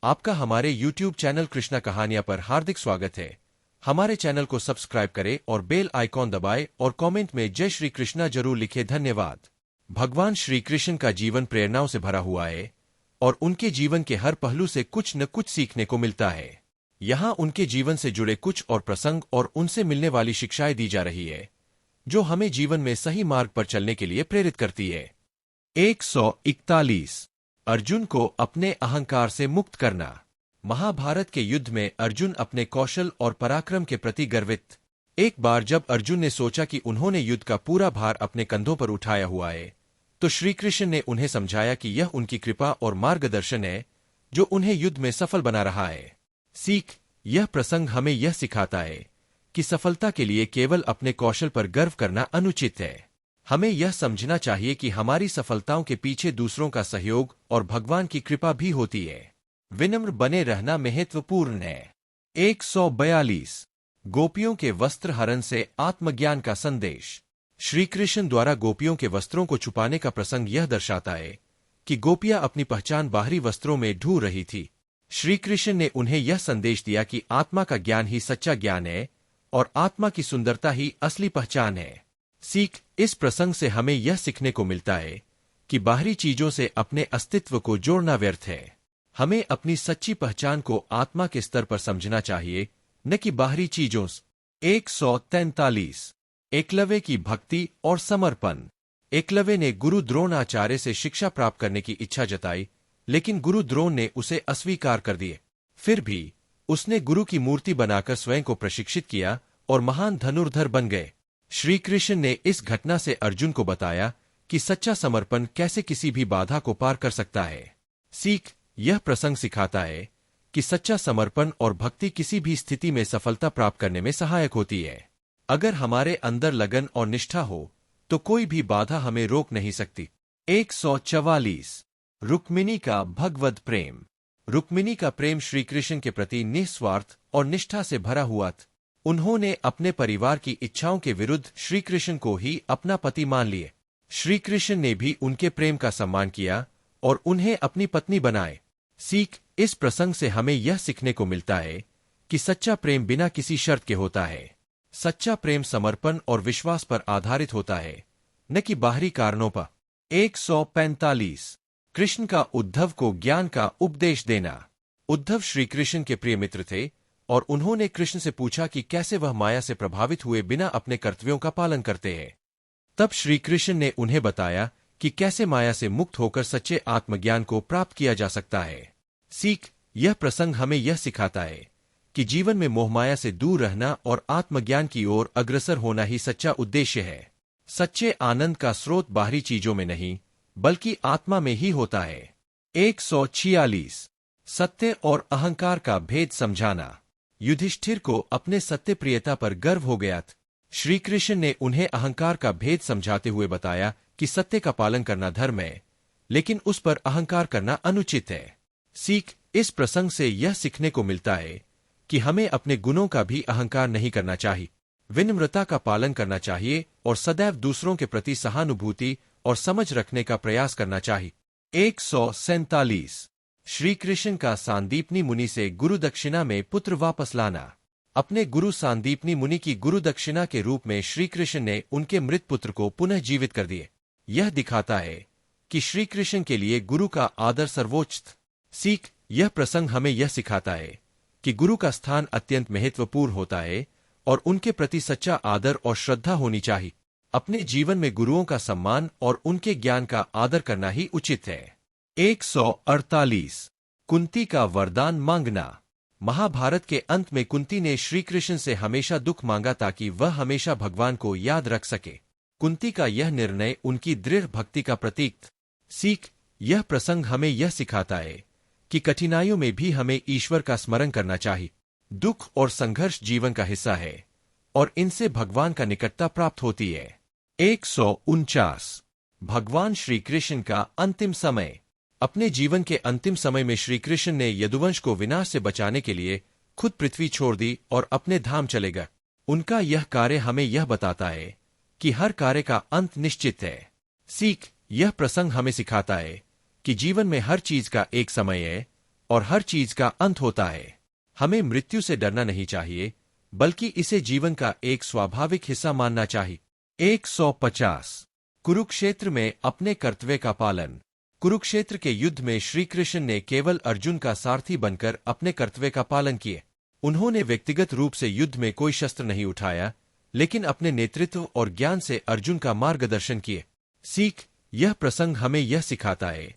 आपका हमारे YouTube channel Krishna कहानियां पर हार्दिक स्वागत है। हमारे चैनल को सब्सक्राइब करें और बेल आइकॉन दबाएं और कमेंट में जय श्री कृष्णा जरूर लिखें। धन्यवाद। भगवान श्री कृष्ण का जीवन प्रेरणाओं से भरा हुआ है और उनके जीवन के हर पहलू से कुछ न कुछ सीखने को मिलता है। यहाँ उनके जीवन से जुड़े कुछ और प्रसंग और उनसे मिलने वाली शिक्षाएं दी जा रही है, जो हमें जीवन में सही मार्ग पर चलने के लिए प्रेरित करती है। 141 अर्जुन को अपने अहंकार से मुक्त करना। महाभारत के युद्ध में अर्जुन अपने कौशल और पराक्रम के प्रति गर्वित। एक बार जब अर्जुन ने सोचा कि उन्होंने युद्ध का पूरा भार अपने कंधों पर उठाया हुआ है, तो श्री कृष्ण ने उन्हें समझाया कि यह उनकी कृपा और मार्गदर्शन है जो उन्हें युद्ध में सफल बना रहा है। सीख। यह प्रसंग हमें यह सिखाता है कि सफलता के लिए केवल अपने कौशल पर गर्व करना अनुचित है। हमें यह समझना चाहिए कि हमारी सफलताओं के पीछे दूसरों का सहयोग और भगवान की कृपा भी होती है। विनम्र बने रहना महत्वपूर्ण है। 142 गोपियों के वस्त्र हरण से आत्मज्ञान का संदेश। श्री कृष्ण द्वारा गोपियों के वस्त्रों को छुपाने का प्रसंग यह दर्शाता है कि गोपियां अपनी पहचान बाहरी वस्त्रों में ढूंढ रही थी। श्री कृष्ण ने उन्हें यह संदेश दिया कि आत्मा का ज्ञान ही सच्चा ज्ञान है और आत्मा की सुंदरता ही असली पहचान है। सीख। इस प्रसंग से हमें यह सीखने को मिलता है कि बाहरी चीजों से अपने अस्तित्व को जोड़ना व्यर्थ है। हमें अपनी सच्ची पहचान को आत्मा के स्तर पर समझना चाहिए, न कि बाहरी चीजों से। 143 एकलव्य की भक्ति और समर्पण। एकलव्य ने गुरु द्रोणाचार्य से शिक्षा प्राप्त करने की इच्छा जताई, लेकिन गुरु द्रोण ने उसे अस्वीकार कर दिए। फिर भी उसने गुरु की मूर्ति बनाकर स्वयं को प्रशिक्षित किया और महान धनुर्धर बन गए। श्री कृष्ण ने इस घटना से अर्जुन को बताया कि सच्चा समर्पण कैसे किसी भी बाधा को पार कर सकता है। सीख। यह प्रसंग सिखाता है कि सच्चा समर्पण और भक्ति किसी भी स्थिति में सफलता प्राप्त करने में सहायक होती है। अगर हमारे अंदर लगन और निष्ठा हो तो कोई भी बाधा हमें रोक नहीं सकती। 144 रुक्मिणी का भगवद प्रेम। रुक्मिणी का प्रेम श्री कृष्ण के प्रति निस्वार्थ और निष्ठा से भरा हुआ था। उन्होंने अपने परिवार की इच्छाओं के विरुद्ध श्री कृष्ण को ही अपना पति मान लिए। श्री कृष्ण ने भी उनके प्रेम का सम्मान किया और उन्हें अपनी पत्नी बनाए। सीख। इस प्रसंग से हमें यह सीखने को मिलता है कि सच्चा प्रेम बिना किसी शर्त के होता है। सच्चा प्रेम समर्पण और विश्वास पर आधारित होता है, न कि बाहरी कारणों पर। 145 कृष्ण का उद्धव को ज्ञान का उपदेश देना। उद्धव श्री कृष्ण के प्रिय मित्र थे और उन्होंने कृष्ण से पूछा कि कैसे वह माया से प्रभावित हुए बिना अपने कर्तव्यों का पालन करते हैं। तब श्री कृष्ण ने उन्हें बताया कि कैसे माया से मुक्त होकर सच्चे आत्मज्ञान को प्राप्त किया जा सकता है। सीख। यह प्रसंग हमें यह सिखाता है कि जीवन में मोहमाया से दूर रहना और आत्मज्ञान की ओर अग्रसर होना ही सच्चा उद्देश्य है। सच्चे आनंद का स्रोत बाहरी चीजों में नहीं, बल्कि आत्मा में ही होता है। 146 सत्य और अहंकार का भेद समझाना। युधिष्ठिर को अपने सत्यप्रियता पर गर्व हो गया था। श्री कृष्ण ने उन्हें अहंकार का भेद समझाते हुए बताया कि सत्य का पालन करना धर्म है, लेकिन उस पर अहंकार करना अनुचित है। सीख। इस प्रसंग से यह सीखने को मिलता है कि हमें अपने गुणों का भी अहंकार नहीं करना चाहिए। विनम्रता का पालन करना चाहिए और सदैव दूसरों के प्रति सहानुभूति और समझ रखने का प्रयास करना चाहिए। 147 श्री कृष्ण का सांदीपनी मुनि से गुरु दक्षिणा में पुत्र वापस लाना। अपने गुरु सांदीपनी मुनि की गुरु दक्षिणा के रूप में श्री कृष्ण ने उनके मृत पुत्र को पुनः जीवित कर दिए। यह दिखाता है कि श्री कृष्ण के लिए गुरु का आदर सर्वोच्च था। सीख। यह प्रसंग हमें यह सिखाता है कि गुरु का स्थान अत्यंत महत्वपूर्ण होता है और उनके प्रति सच्चा आदर और श्रद्धा होनी चाहिए। अपने जीवन में गुरुओं का सम्मान और उनके ज्ञान का आदर करना ही उचित है। 148 कुंती का वरदान मांगना। महाभारत के अंत में कुंती ने श्री कृष्ण से हमेशा दुख मांगा ताकि वह हमेशा भगवान को याद रख सके। कुंती का यह निर्णय उनकी दृढ़ भक्ति का प्रतीक था। सीख। यह प्रसंग हमें यह सिखाता है कि कठिनाइयों में भी हमें ईश्वर का स्मरण करना चाहिए। दुख और संघर्ष जीवन का हिस्सा है और इनसे भगवान का निकटता प्राप्त होती है। 149 भगवान श्री कृष्ण का अंतिम समय। अपने जीवन के अंतिम समय में श्री कृष्ण ने यदुवंश को विनाश से बचाने के लिए खुद पृथ्वी छोड़ दी और अपने धाम चले गए। उनका यह कार्य हमें यह बताता है कि हर कार्य का अंत निश्चित है। सीख। यह प्रसंग हमें सिखाता है कि जीवन में हर चीज का एक समय है और हर चीज का अंत होता है। हमें मृत्यु से डरना नहीं चाहिए, बल्कि इसे जीवन का एक स्वाभाविक हिस्सा मानना चाहिए। 150 कुरुक्षेत्र में अपने कर्तव्य का पालन। कुरुक्षेत्र के युद्ध में श्री कृष्ण ने केवल अर्जुन का सारथी बनकर अपने कर्तव्य का पालन किए। उन्होंने व्यक्तिगत रूप से युद्ध में कोई शस्त्र नहीं उठाया, लेकिन अपने नेतृत्व और ज्ञान से अर्जुन का मार्गदर्शन किए। सीख, यह प्रसंग हमें यह सिखाता है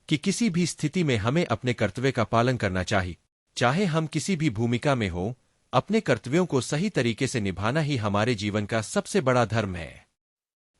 कि किसी भी स्थिति में हमें अपने कर्तव्य का पालन करना चाहिए। चाहे हम किसी भी भूमिका में हो, अपने कर्तव्यों को सही तरीके से निभाना ही हमारे जीवन का सबसे बड़ा धर्म है।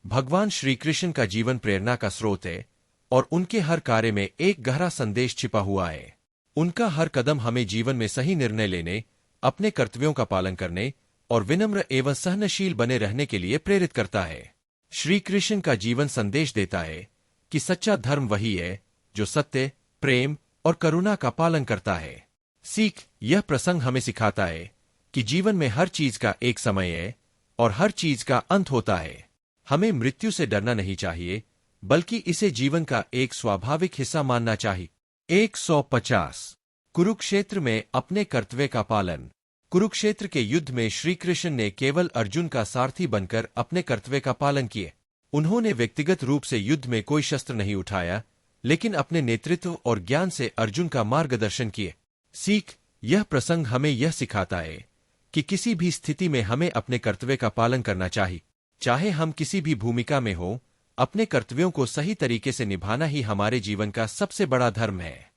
भगवान श्री कृष्ण का जीवन प्रेरणा का स्रोत है और उनके हर कार्य में एक गहरा संदेश छिपा हुआ है। उनका हर कदम हमें जीवन में सही निर्णय लेने, अपने कर्तव्यों का पालन करने और विनम्र एवं सहनशील बने रहने के लिए प्रेरित करता है। श्री कृष्ण का जीवन संदेश देता है कि सच्चा धर्म वही है जो सत्य, प्रेम और करुणा का पालन करता है। सीख, यह प्रसंग हमें सिखाता है कि जीवन में हर चीज का एक समय है और हर चीज का अंत होता है। हमें मृत्यु से डरना नहीं चाहिए, बल्कि इसे जीवन का एक स्वाभाविक हिस्सा मानना चाहिए। 150 कुरुक्षेत्र में अपने कर्तव्य का पालन। कुरुक्षेत्र के युद्ध में श्री कृष्ण ने केवल अर्जुन का सारथी बनकर अपने कर्तव्य का पालन किए। उन्होंने व्यक्तिगत रूप से युद्ध में कोई शस्त्र नहीं उठाया, लेकिन अपने नेतृत्व और ज्ञान से अर्जुन का मार्गदर्शन किए। सीख, यह प्रसंग हमें यह सिखाता है कि किसी भी स्थिति में हमें अपने कर्तव्य का पालन करना चाहिए। चाहे हम किसी भी भूमिका में हो, अपने कर्तव्यों को सही तरीके से निभाना ही हमारे जीवन का सबसे बड़ा धर्म है।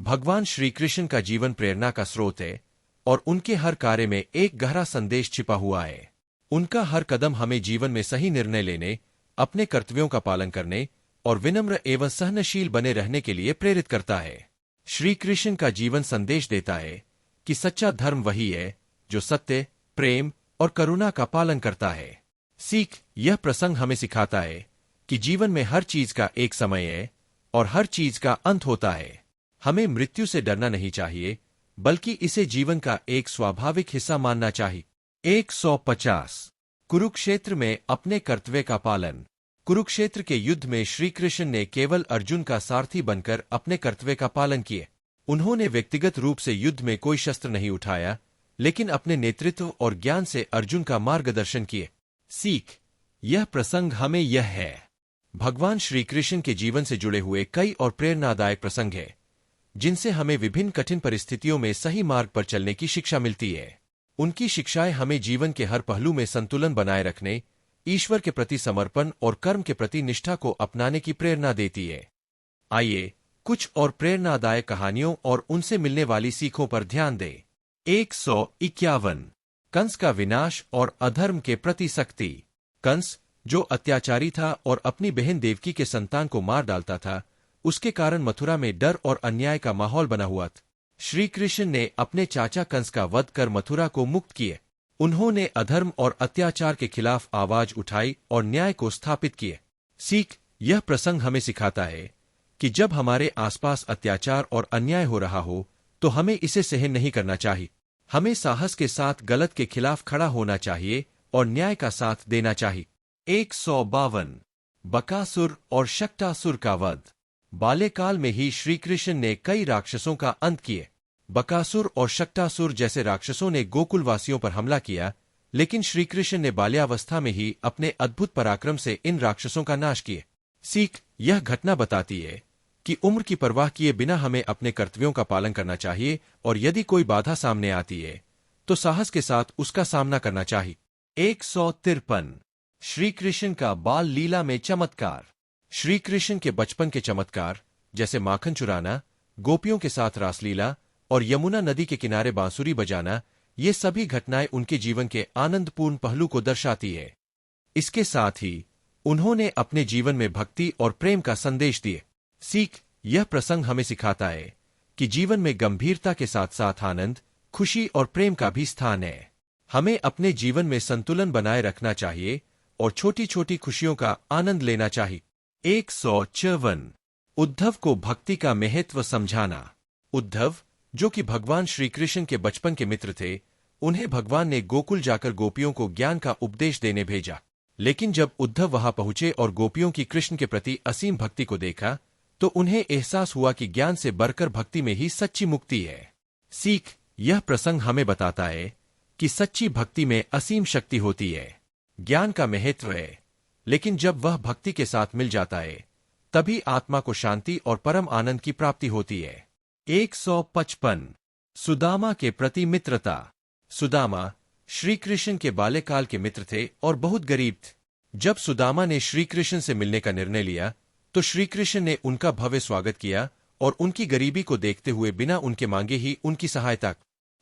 भगवान श्री कृष्ण का जीवन प्रेरणा का स्रोत है और उनके हर कार्य में एक गहरा संदेश छिपा हुआ है। उनका हर कदम हमें जीवन में सही निर्णय लेने, अपने कर्तव्यों का पालन करने और विनम्र एवं सहनशील बने रहने के लिए प्रेरित करता है। श्री कृष्ण का जीवन संदेश देता है कि सच्चा धर्म वही है जो सत्य, प्रेम और करुणा का पालन करता है। सीख, यह प्रसंग हमें सिखाता है कि जीवन में हर चीज का एक समय है और हर चीज का अंत होता है। हमें मृत्यु से डरना नहीं चाहिए, बल्कि इसे जीवन का एक स्वाभाविक हिस्सा मानना चाहिए। 150 कुरुक्षेत्र में अपने कर्तव्य का पालन। कुरुक्षेत्र के युद्ध में श्री कृष्ण ने केवल अर्जुन का सारथी बनकर अपने कर्तव्य का पालन किए। उन्होंने व्यक्तिगत रूप से युद्ध में कोई शस्त्र नहीं उठाया, लेकिन अपने नेतृत्व और ज्ञान से अर्जुन का मार्गदर्शन किए। सीख, यह प्रसंग हमें यह है। भगवान श्री कृष्ण के जीवन से जुड़े हुए कई और प्रेरणादायक प्रसंग हैं, जिनसे हमें विभिन्न कठिन परिस्थितियों में सही मार्ग पर चलने की शिक्षा मिलती है। उनकी शिक्षाएं हमें जीवन के हर पहलू में संतुलन बनाए रखने, ईश्वर के प्रति समर्पण और कर्म के प्रति निष्ठा को अपनाने की प्रेरणा देती है। आइए कुछ और प्रेरणादायक कहानियों और उनसे मिलने वाली सीखों पर ध्यान दें। 151 कंस का विनाश और अधर्म के प्रति सख्ती। कंस, जो अत्याचारी था और अपनी बहन देवकी के संतान को मार डालता था, उसके कारण मथुरा में डर और अन्याय का माहौल बना हुआ था। श्री कृष्ण ने अपने चाचा कंस का वध कर मथुरा को मुक्त किए। उन्होंने अधर्म और अत्याचार के खिलाफ आवाज उठाई और न्याय को स्थापित किए। सीख, यह प्रसंग हमें सिखाता है कि जब हमारे आसपास अत्याचार और अन्याय हो रहा हो, तो हमें इसे सहन नहीं करना चाहिए। हमें साहस के साथ गलत के खिलाफ खड़ा होना चाहिए और न्याय का साथ देना चाहिए। 152 बकासुर और शक्टासुर का वध। बाल्यकाल में ही श्री कृष्ण ने कई राक्षसों का अंत किए। बकासुर और शक्टासुर जैसे राक्षसों ने गोकुलवासियों पर हमला किया, लेकिन श्री कृष्ण ने बाल्यावस्था में ही अपने अद्भुत पराक्रम से इन राक्षसों का नाश किए। सीख, यह घटना बताती है कि उम्र की परवाह किए बिना हमें अपने कर्तव्यों का पालन करना चाहिए और यदि कोई बाधा सामने आती है, तो साहस के साथ उसका सामना करना चाहिए। 153 श्री कृष्ण का बाल लीला में चमत्कार। श्री कृष्ण के बचपन के चमत्कार, जैसे माखन चुराना, गोपियों के साथ रासलीला और यमुना नदी के किनारे बांसुरी बजाना, ये सभी घटनाएं उनके जीवन के आनंदपूर्ण पहलू को दर्शाती है। इसके साथ ही उन्होंने अपने जीवन में भक्ति और प्रेम का संदेश दिए। सीख, यह प्रसंग हमें सिखाता है कि जीवन में गंभीरता के साथ साथ आनंद, खुशी और प्रेम का भी स्थान है। हमें अपने जीवन में संतुलन बनाए रखना चाहिए और छोटी छोटी खुशियों का आनंद लेना चाहिए। 154 उद्धव को भक्ति का महत्व समझाना। उद्धव, जो कि भगवान श्री कृष्ण के बचपन के मित्र थे, उन्हें भगवान ने गोकुल जाकर गोपियों को ज्ञान का उपदेश देने भेजा। लेकिन जब उद्धव वहां पहुंचे और गोपियों की कृष्ण के प्रति असीम भक्ति को देखा, तो उन्हें एहसास हुआ कि ज्ञान से बढ़कर भक्ति में ही सच्ची मुक्ति है। सीख, यह प्रसंग हमें बताता है कि सच्ची भक्ति में असीम शक्ति होती है। ज्ञान का महत्व है, लेकिन जब वह भक्ति के साथ मिल जाता है तभी आत्मा को शांति और परम आनंद की प्राप्ति होती है। 155 सुदामा के प्रति मित्रता। सुदामा श्री कृष्ण के बाल्यकाल के मित्र थे और बहुत गरीब थे। जब सुदामा ने श्री कृष्ण से मिलने का निर्णय लिया तो श्री कृष्ण ने उनका भव्य स्वागत किया और उनकी गरीबी को देखते हुए बिना उनके मांगे ही उनकी सहायता।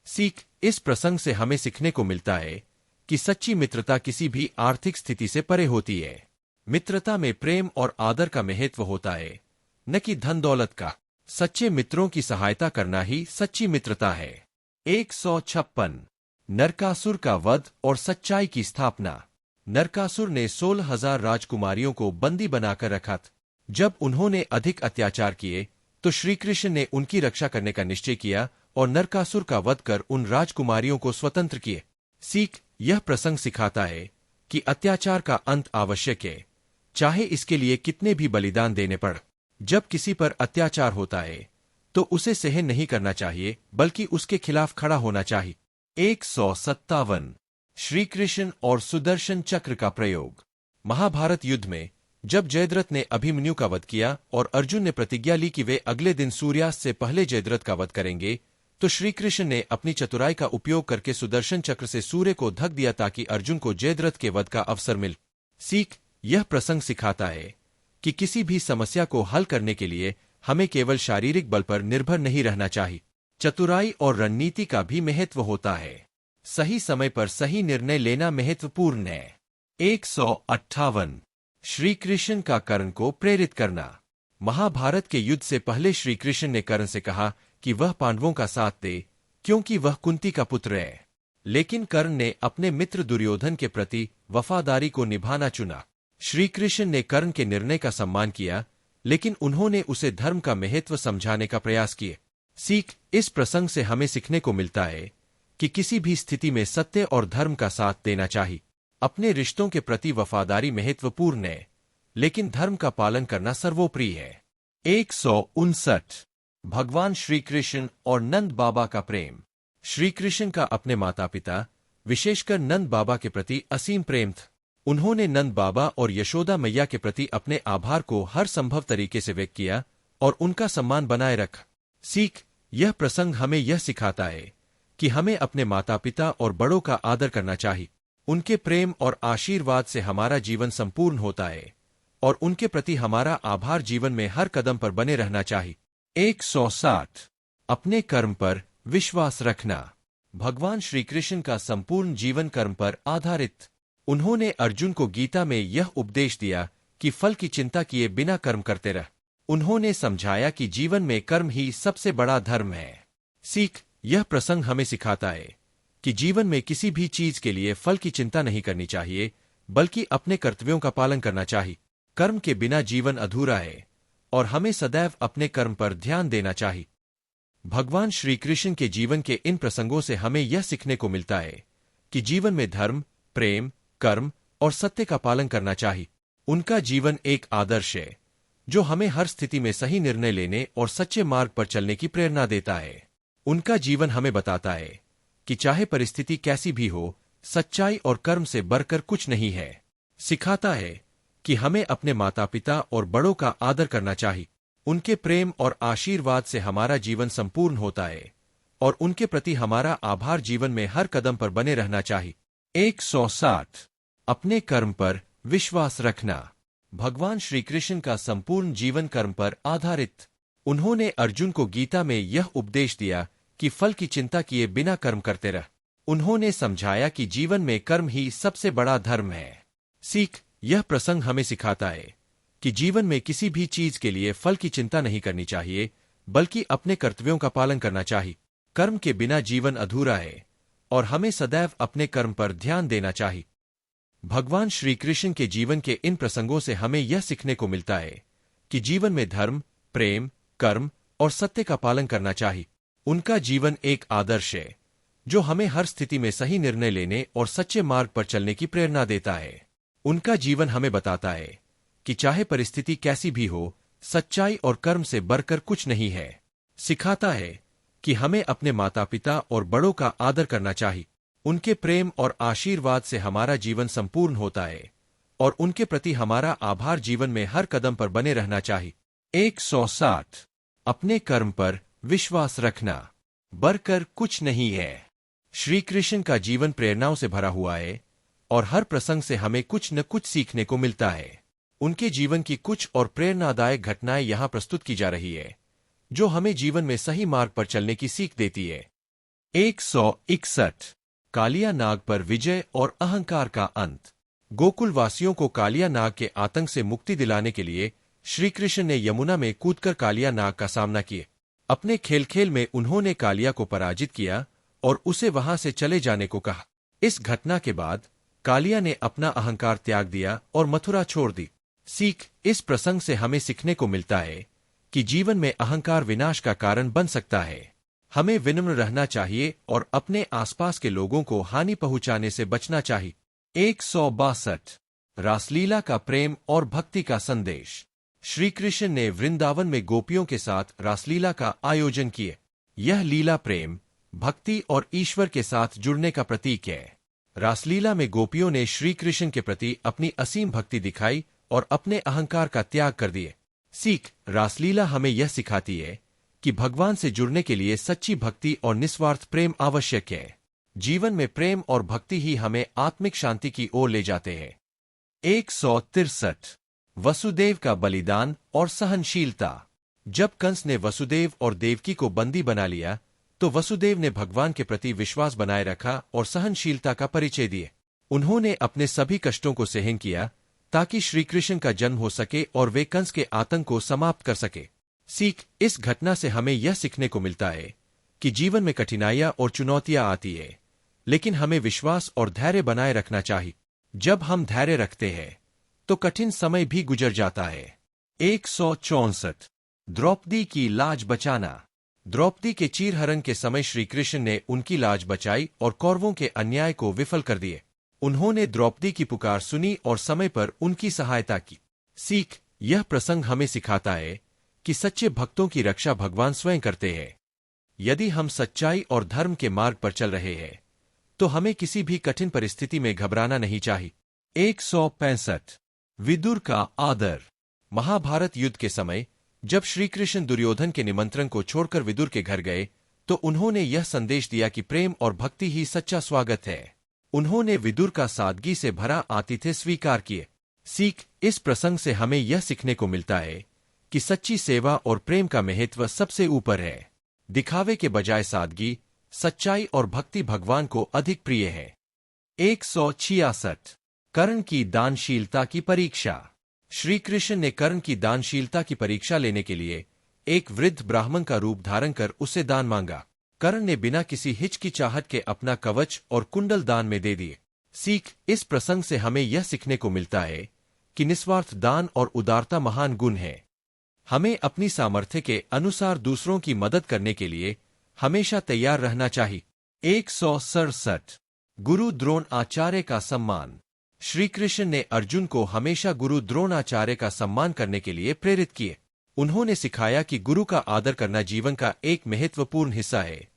सीख, इस प्रसंग से हमें सीखने को मिलता है कि सच्ची मित्रता किसी भी आर्थिक स्थिति से परे होती है। मित्रता में प्रेम और आदर का महत्व होता है, न कि धन दौलत का। सच्चे मित्रों की सहायता करना ही सच्ची मित्रता है। 156 नरकासुर का वध और सच्चाई की स्थापना। नरकासुर ने 16,000 राजकुमारियों को बंदी बनाकर रखा था। जब उन्होंने अधिक अत्याचार किए तो श्रीकृष्ण ने उनकी रक्षा करने का निश्चय किया और नरकासुर का वध कर उन राजकुमारियों को स्वतंत्र किए। सीख, यह प्रसंग सिखाता है कि अत्याचार का अंत आवश्यक है, चाहे इसके लिए कितने भी बलिदान देने पड़। जब किसी पर अत्याचार होता है तो उसे सहन नहीं करना चाहिए, बल्कि उसके खिलाफ खड़ा होना चाहिए। 157 श्रीकृष्ण और सुदर्शन चक्र का प्रयोग। महाभारत युद्ध में जब जयद्रथ ने अभिमन्यु का वध किया और अर्जुन ने प्रतिज्ञा ली कि वे अगले दिन सूर्यास्त से पहले जयद्रथ का वध करेंगे, तो श्रीकृष्ण ने अपनी चतुराई का उपयोग करके सुदर्शन चक्र से सूर्य को ढक दिया ताकि अर्जुन को जयद्रथ के वध का अवसर मिल। सीख, यह प्रसंग सिखाता है कि किसी भी समस्या को हल करने के लिए हमें केवल शारीरिक बल पर निर्भर नहीं रहना चाहिए। चतुराई और रणनीति का भी महत्व होता है। सही समय पर सही निर्णय लेना महत्वपूर्ण है। 158 श्रीकृष्ण का कर्ण को प्रेरित करना। महाभारत के युद्ध से पहले श्रीकृष्ण ने कर्ण से कहा कि वह पांडवों का साथ दे, क्योंकि वह कुंती का पुत्र है। लेकिन कर्ण ने अपने मित्र दुर्योधन के प्रति वफादारी को निभाना चुना। श्रीकृष्ण ने कर्ण के निर्णय का सम्मान किया, लेकिन उन्होंने उसे धर्म का महत्व समझाने का प्रयास किए। सीख, इस प्रसंग से हमें सीखने को मिलता है कि किसी भी स्थिति में सत्य और धर्म का साथ देना चाहिए। अपने रिश्तों के प्रति वफादारी महत्वपूर्ण है, लेकिन धर्म का पालन करना सर्वोपरि है। 159 भगवान श्रीकृष्ण और नंद बाबा का प्रेम। श्रीकृष्ण का अपने माता पिता, विशेषकर नंद बाबा के प्रति असीम प्रेम था। उन्होंने नंद बाबा और यशोदा मैया के प्रति अपने आभार को हर संभव तरीके से व्यक्त किया और उनका सम्मान बनाए रखा। सीख, यह प्रसंग हमें यह सिखाता है कि हमें अपने माता पिता और बड़ों का आदर करना चाहिए। उनके प्रेम और आशीर्वाद से हमारा जीवन संपूर्ण होता है और उनके प्रति हमारा आभार जीवन में हर कदम पर बने रहना चाहिए। 160 अपने कर्म पर विश्वास रखना। भगवान श्रीकृष्ण का संपूर्ण जीवन कर्म पर आधारित। उन्होंने अर्जुन को गीता में यह उपदेश दिया कि फल की चिंता किए बिना कर्म करते रह। उन्होंने समझाया कि जीवन में कर्म ही सबसे बड़ा धर्म है। सीख, यह प्रसंग हमें सिखाता है कि जीवन में किसी भी चीज के लिए फल की चिंता नहीं करनी चाहिए, बल्कि अपने कर्तव्यों का पालन करना चाहिए। कर्म के बिना जीवन अधूरा है और हमें सदैव अपने कर्म पर ध्यान देना चाहिए। भगवान श्रीकृष्ण के जीवन के इन प्रसंगों से हमें यह सीखने को मिलता है कि जीवन में धर्म, प्रेम, कर्म और सत्य का पालन करना चाहिए। उनका जीवन एक आदर्श है जो हमें हर स्थिति में सही निर्णय लेने और सच्चे मार्ग पर चलने की प्रेरणा देता है। उनका जीवन हमें बताता है कि चाहे परिस्थिति कैसी भी हो, सच्चाई और कर्म से बढ़कर कुछ नहीं है। सिखाता है कि हमें अपने माता पिता और बड़ों का आदर करना चाहिए। उनके प्रेम और आशीर्वाद से हमारा जीवन संपूर्ण होता है और उनके प्रति हमारा आभार जीवन में हर कदम पर बने रहना चाहिए। 160 अपने कर्म पर विश्वास रखना। भगवान श्रीकृष्ण का संपूर्ण जीवन कर्म पर आधारित। उन्होंने अर्जुन को गीता में यह उपदेश दिया कि फल की चिंता किए बिना कर्म करते रह। उन्होंने समझाया कि जीवन में कर्म ही सबसे बड़ा धर्म है। सीख, यह प्रसंग हमें सिखाता है कि जीवन में किसी भी चीज के लिए फल की चिंता नहीं करनी चाहिए, बल्कि अपने कर्तव्यों का पालन करना चाहिए। कर्म के बिना जीवन अधूरा है और हमें सदैव अपने कर्म पर ध्यान देना चाहिए। भगवान श्रीकृष्ण के जीवन के इन प्रसंगों से हमें यह सीखने को मिलता है कि जीवन में धर्म, प्रेम, कर्म और सत्य का पालन करना चाहिए। उनका जीवन एक आदर्श है जो हमें हर स्थिति में सही निर्णय लेने और सच्चे मार्ग पर चलने की प्रेरणा देता है। उनका जीवन हमें बताता है कि चाहे परिस्थिति कैसी भी हो, सच्चाई और कर्म से बढ़कर कुछ नहीं है। सिखाता है कि हमें अपने माता पिता और बड़ों का आदर करना चाहिए। उनके प्रेम और आशीर्वाद से हमारा जीवन संपूर्ण होता है और उनके प्रति हमारा आभार जीवन में हर कदम पर बने रहना चाहिए। 160 अपने कर्म पर विश्वास रखना बढ़कर कुछ नहीं है। श्री कृष्ण का जीवन प्रेरणाओं से भरा हुआ है और हर प्रसंग से हमें कुछ न कुछ सीखने को मिलता है। उनके जीवन की कुछ और प्रेरणादायक घटनाएं यहाँ प्रस्तुत की जा रही है जो हमें जीवन में सही मार्ग पर चलने की सीख देती है। 161 कालिया नाग पर विजय और अहंकार का अंत। गोकुल वासियों को कालिया नाग के आतंक से मुक्ति दिलाने के लिए श्री कृष्ण ने यमुना में कूदकर कालिया नाग का सामना किया। अपने खेल खेल में उन्होंने कालिया को पराजित किया और उसे वहां से चले जाने को कहा। इस घटना के बाद कालिया ने अपना अहंकार त्याग दिया और मथुरा छोड़ दी। सीख इस प्रसंग से हमें सीखने को मिलता है कि जीवन में अहंकार विनाश का कारण बन सकता है। हमें विनम्र रहना चाहिए और अपने आसपास के लोगों को हानि पहुंचाने से बचना चाहिए। 162 रासलीला का प्रेम और भक्ति का संदेश। श्री कृष्ण ने वृंदावन में गोपियों के साथ रासलीला का आयोजन किया। यह लीला प्रेम, भक्ति और ईश्वर के साथ जुड़ने का प्रतीक है। रासलीला में गोपियों ने श्री कृष्ण के प्रति अपनी असीम भक्ति दिखाई और अपने अहंकार का त्याग कर दिए। सीख रासलीला हमें यह सिखाती है कि भगवान से जुड़ने के लिए सच्ची भक्ति और निस्वार्थ प्रेम आवश्यक है। जीवन में प्रेम और भक्ति ही हमें आत्मिक शांति की ओर ले जाते हैं। 163 वसुदेव का बलिदान और सहनशीलता। जब कंस ने वसुदेव और देवकी को बंदी बना लिया तो वसुदेव ने भगवान के प्रति विश्वास बनाए रखा और सहनशीलता का परिचय दिए। उन्होंने अपने सभी कष्टों को सहन किया ताकि श्रीकृष्ण का जन्म हो सके और वे कंस के आतंक को समाप्त कर सके। सीख इस घटना से हमें यह सीखने को मिलता है कि जीवन में कठिनाइयां और चुनौतियां आती है, लेकिन हमें विश्वास और धैर्य बनाए रखना चाहिए। जब हम धैर्य रखते हैं तो कठिन समय भी गुजर जाता है। 164 द्रौपदी की लाज बचाना। द्रौपदी के चीरहरण के समय श्रीकृष्ण ने उनकी लाज बचाई और कौरवों के अन्याय को विफल कर दिए। उन्होंने द्रौपदी की पुकार सुनी और समय पर उनकी सहायता की। सीख यह प्रसंग हमें सिखाता है कि सच्चे भक्तों की रक्षा भगवान स्वयं करते हैं। यदि हम सच्चाई और धर्म के मार्ग पर चल रहे हैं तो हमें किसी भी कठिन परिस्थिति में घबराना नहीं चाहिए। 165 विदुर का आदर। महाभारत युद्ध के समय जब श्रीकृष्ण दुर्योधन के निमंत्रण को छोड़कर विदुर के घर गए तो उन्होंने यह संदेश दिया कि प्रेम और भक्ति ही सच्चा स्वागत है। उन्होंने विदुर का सादगी से भरा आतिथ्य स्वीकार किए। सीख इस प्रसंग से हमें यह सीखने को मिलता है कि सच्ची सेवा और प्रेम का महत्व सबसे ऊपर है। दिखावे के बजाय सादगी, सच्चाई और भक्ति भगवान को अधिक प्रिय है। 166 कर्ण की दानशीलता की परीक्षा। श्री कृष्ण ने कर्ण की दानशीलता की परीक्षा लेने के लिए एक वृद्ध ब्राह्मण का रूप धारण कर उससे दान मांगा। कर्ण ने बिना किसी हिचकिचाहट के अपना कवच और कुंडल दान में दे दिए। सीख इस प्रसंग से हमें यह सीखने को मिलता है कि निस्वार्थ दान और उदारता महान गुण है। हमें अपनी सामर्थ्य के अनुसार दूसरों की मदद करने के लिए हमेशा तैयार रहना चाहिए। 167 गुरु द्रोणाचार्य का सम्मान। श्री कृष्ण ने अर्जुन को हमेशा गुरु द्रोणाचार्य का सम्मान करने के लिए प्रेरित किए। उन्होंने सिखाया कि गुरु का आदर करना जीवन का एक महत्वपूर्ण हिस्सा है,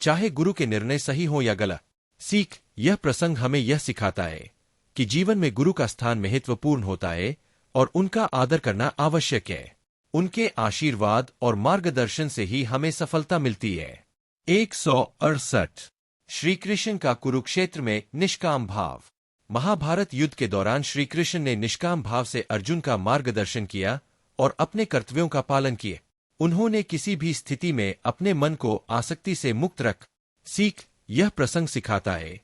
चाहे गुरु के निर्णय सही हो या गलत। सीख यह प्रसंग हमें यह सिखाता है कि जीवन में गुरु का स्थान महत्वपूर्ण होता है और उनका आदर करना आवश्यक है। उनके आशीर्वाद और मार्गदर्शन से ही हमें सफलता मिलती है। 168 श्रीकृष्ण का कुरुक्षेत्र में निष्काम भाव। महाभारत युद्ध के दौरान श्रीकृष्ण ने निष्काम भाव से अर्जुन का मार्गदर्शन किया और अपने कर्तव्यों का पालन किए। उन्होंने किसी भी स्थिति में अपने मन को आसक्ति से मुक्त रख। सीख यह प्रसंग सिखाता है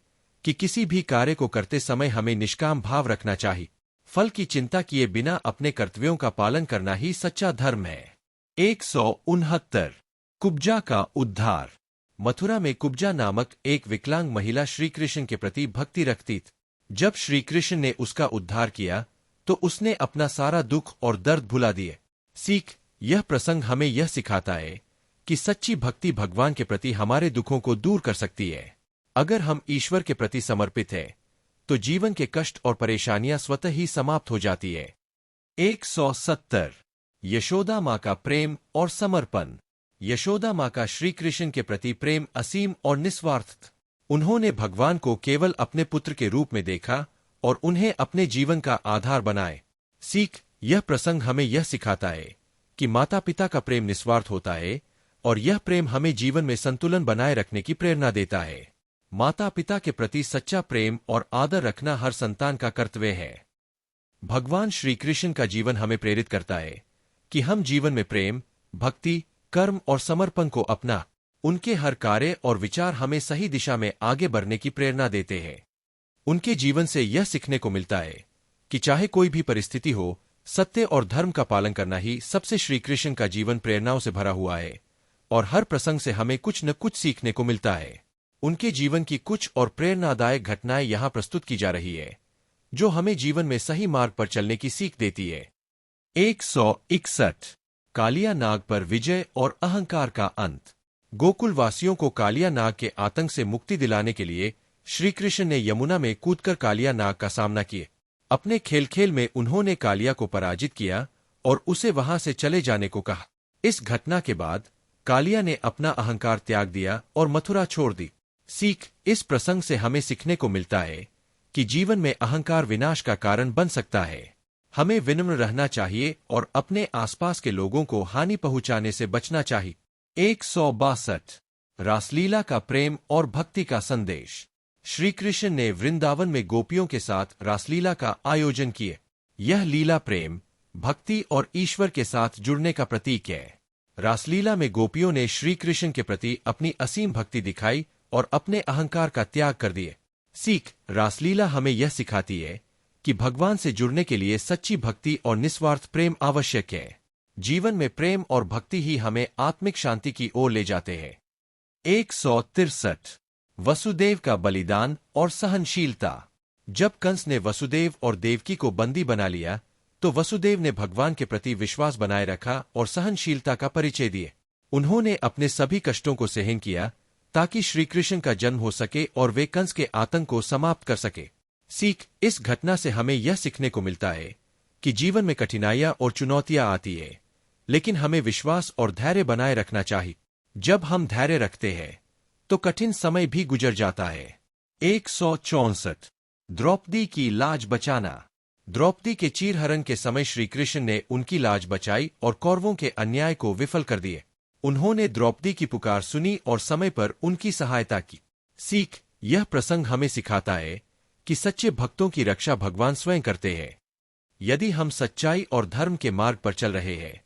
कि किसी भी कार्य को करते समय हमें निष्काम भाव रखना चाहिए। फल की चिंता किए बिना अपने कर्तव्यों का पालन करना ही सच्चा धर्म है। 169 कुब्जा का उद्धार। मथुरा में कुब्जा नामक एक विकलांग महिला श्रीकृष्ण के प्रति भक्ति रखती थी। जब श्रीकृष्ण ने उसका उद्धार किया तो उसने अपना सारा दुख और दर्द भुला दिए। सीख यह प्रसंग हमें यह सिखाता है कि सच्ची भक्ति भगवान के प्रति हमारे दुखों को दूर कर सकती है। अगर हम ईश्वर के प्रति समर्पित हैं तो जीवन के कष्ट और परेशानियां स्वतः ही समाप्त हो जाती है। 170 यशोदा माँ का प्रेम और समर्पण। यशोदा माँ का श्री कृष्ण के प्रति प्रेम असीम और निस्वार्थ था। उन्होंने भगवान को केवल अपने पुत्र के रूप में देखा और उन्हें अपने जीवन का आधार बनाए। सीख, यह प्रसंग हमें यह सिखाता है कि माता पिता का प्रेम निस्वार्थ होता है और यह प्रेम हमें जीवन में संतुलन बनाए रखने की प्रेरणा देता है। माता पिता के प्रति सच्चा प्रेम और आदर रखना हर संतान का कर्तव्य है। भगवान श्री कृष्ण का जीवन हमें प्रेरित करता है कि हम जीवन में प्रेम, भक्ति, कर्म और समर्पण को अपना। उनके हर कार्य और विचार हमें सही दिशा में आगे बढ़ने की प्रेरणा देते हैं। उनके जीवन से यह सीखने को मिलता है कि चाहे कोई भी परिस्थिति हो, सत्य और धर्म का पालन करना ही सबसे। श्री कृष्ण का जीवन प्रेरणाओं से भरा हुआ है और हर प्रसंग से हमें कुछ न कुछ सीखने को मिलता है। उनके जीवन की कुछ और प्रेरणादायक घटनाएं यहाँ प्रस्तुत की जा रही है, जो हमें जीवन में सही मार्ग पर चलने की सीख देती है। 161 कालिया नाग पर विजय और अहंकार का अंत। गोकुलवासियों को कालिया नाग के आतंक से मुक्ति दिलाने के लिए श्री कृष्ण ने यमुना में कूदकर कालिया नाग का सामना किया। अपने खेल खेल में उन्होंने कालिया को पराजित किया और उसे वहां से चले जाने को कहा। इस घटना के बाद कालिया ने अपना अहंकार त्याग दिया और मथुरा छोड़ दी। सीख, इस प्रसंग से हमें सीखने को मिलता है कि जीवन में अहंकार विनाश का कारण बन सकता है। हमें विनम्र रहना चाहिए और अपने आसपास के लोगों को हानि पहुंचाने से बचना चाहिए। 162 रासलीला का प्रेम और भक्ति का संदेश। श्री कृष्ण ने वृंदावन में गोपियों के साथ रासलीला का आयोजन किए। यह लीला प्रेम, भक्ति और ईश्वर के साथ जुड़ने का प्रतीक है। रासलीला में गोपियों ने श्री कृष्ण के प्रति अपनी असीम भक्ति दिखाई और अपने अहंकार का त्याग कर दिए। सीख, रासलीला हमें यह सिखाती है कि भगवान से जुड़ने के लिए सच्ची भक्ति और निस्वार्थ प्रेम आवश्यक है। जीवन में प्रेम और भक्ति ही हमें आत्मिक शांति की ओर ले जाते हैं। 163 वसुदेव का बलिदान और सहनशीलता। जब कंस ने वसुदेव और देवकी को बंदी बना लिया, तो वसुदेव ने भगवान के प्रति विश्वास बनाए रखा और सहनशीलता का परिचय दिए। उन्होंने अपने सभी कष्टों को सहन किया ताकि श्री कृष्ण का जन्म हो सके और वे कंस के आतंक को समाप्त कर सके। सीख, इस घटना से हमें यह सीखने को मिलता है कि जीवन में कठिनाइयां और चुनौतियां आती है, लेकिन हमें विश्वास और धैर्य बनाए रखना चाहिए। जब हम धैर्य रखते हैं तो कठिन समय भी गुजर जाता है। 164 द्रौपदी की लाज बचाना। द्रौपदी के चीरहरण के समय श्री कृष्ण ने उनकी लाज बचाई और कौरवों के अन्याय को विफल कर दिए। उन्होंने द्रौपदी की पुकार सुनी और समय पर उनकी सहायता की। सीख, यह प्रसंग हमें सिखाता है कि सच्चे भक्तों की रक्षा भगवान स्वयं करते हैं। यदि हम सच्चाई और धर्म के मार्ग पर चल रहे हैं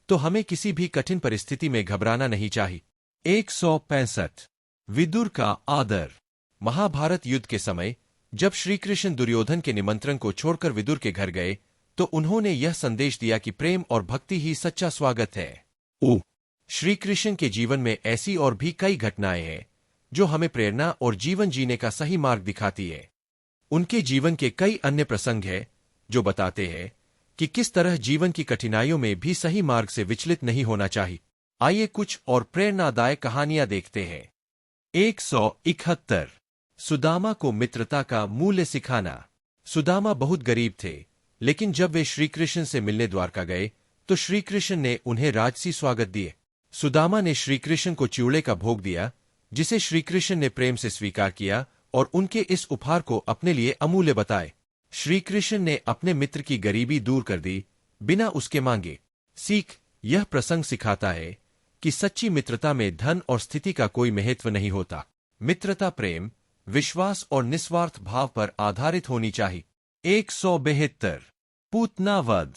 तो हमें किसी भी कठिन परिस्थिति में घबराना नहीं चाहिए। 165 विदुर का आदर। महाभारत युद्ध के समय जब श्री कृष्ण दुर्योधन के निमंत्रण को छोड़कर विदुर के घर गए, तो उन्होंने यह संदेश दिया कि प्रेम और भक्ति ही सच्चा स्वागत है। श्री कृष्ण के जीवन में ऐसी और भी कई घटनाएं हैं जो हमें प्रेरणा और जीवन जीने का सही मार्ग दिखाती है। उनके जीवन के कई अन्य प्रसंग हैं जो बताते हैं कि किस तरह जीवन की कठिनाइयों में भी सही मार्ग से विचलित नहीं होना चाहिए। आइए कुछ और प्रेरणादायक कहानियां देखते हैं। 171 सुदामा को मित्रता का मूल्य सिखाना। सुदामा बहुत गरीब थे, लेकिन जब वे श्री कृष्ण से मिलने द्वारका गए तो श्री कृष्ण ने उन्हें राजसी स्वागत दिए। सुदामा ने श्री कृष्ण को चिवड़े का भोग दिया, जिसे श्री कृष्ण ने प्रेम से स्वीकार किया और उनके इस उपहार को अपने लिए अमूल्य बताए। श्री कृष्ण ने अपने मित्र की गरीबी दूर कर दी, बिना उसके मांगे। सीख, यह प्रसंग सिखाता है कि सच्ची मित्रता में धन और स्थिति का कोई महत्व नहीं होता। मित्रता प्रेम, विश्वास और निस्वार्थ भाव पर आधारित होनी चाहिए। 172 पूतना वध।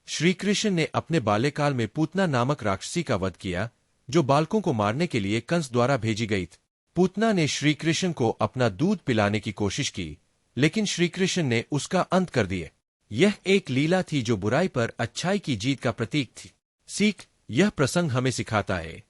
श्री कृष्ण ने अपने बाल्यकाल में पूतना नामक राक्षसी का वध किया, जो बालकों को मारने के लिए कंस द्वारा भेजी गई थी। पूतना ने श्री कृष्ण को अपना दूध पिलाने की कोशिश की, लेकिन श्री कृष्ण ने उसका अंत कर दिया। यह एक लीला थी जो बुराई पर अच्छाई की जीत का प्रतीक थी। सीख, यह प्रसंग हमें सिखाता है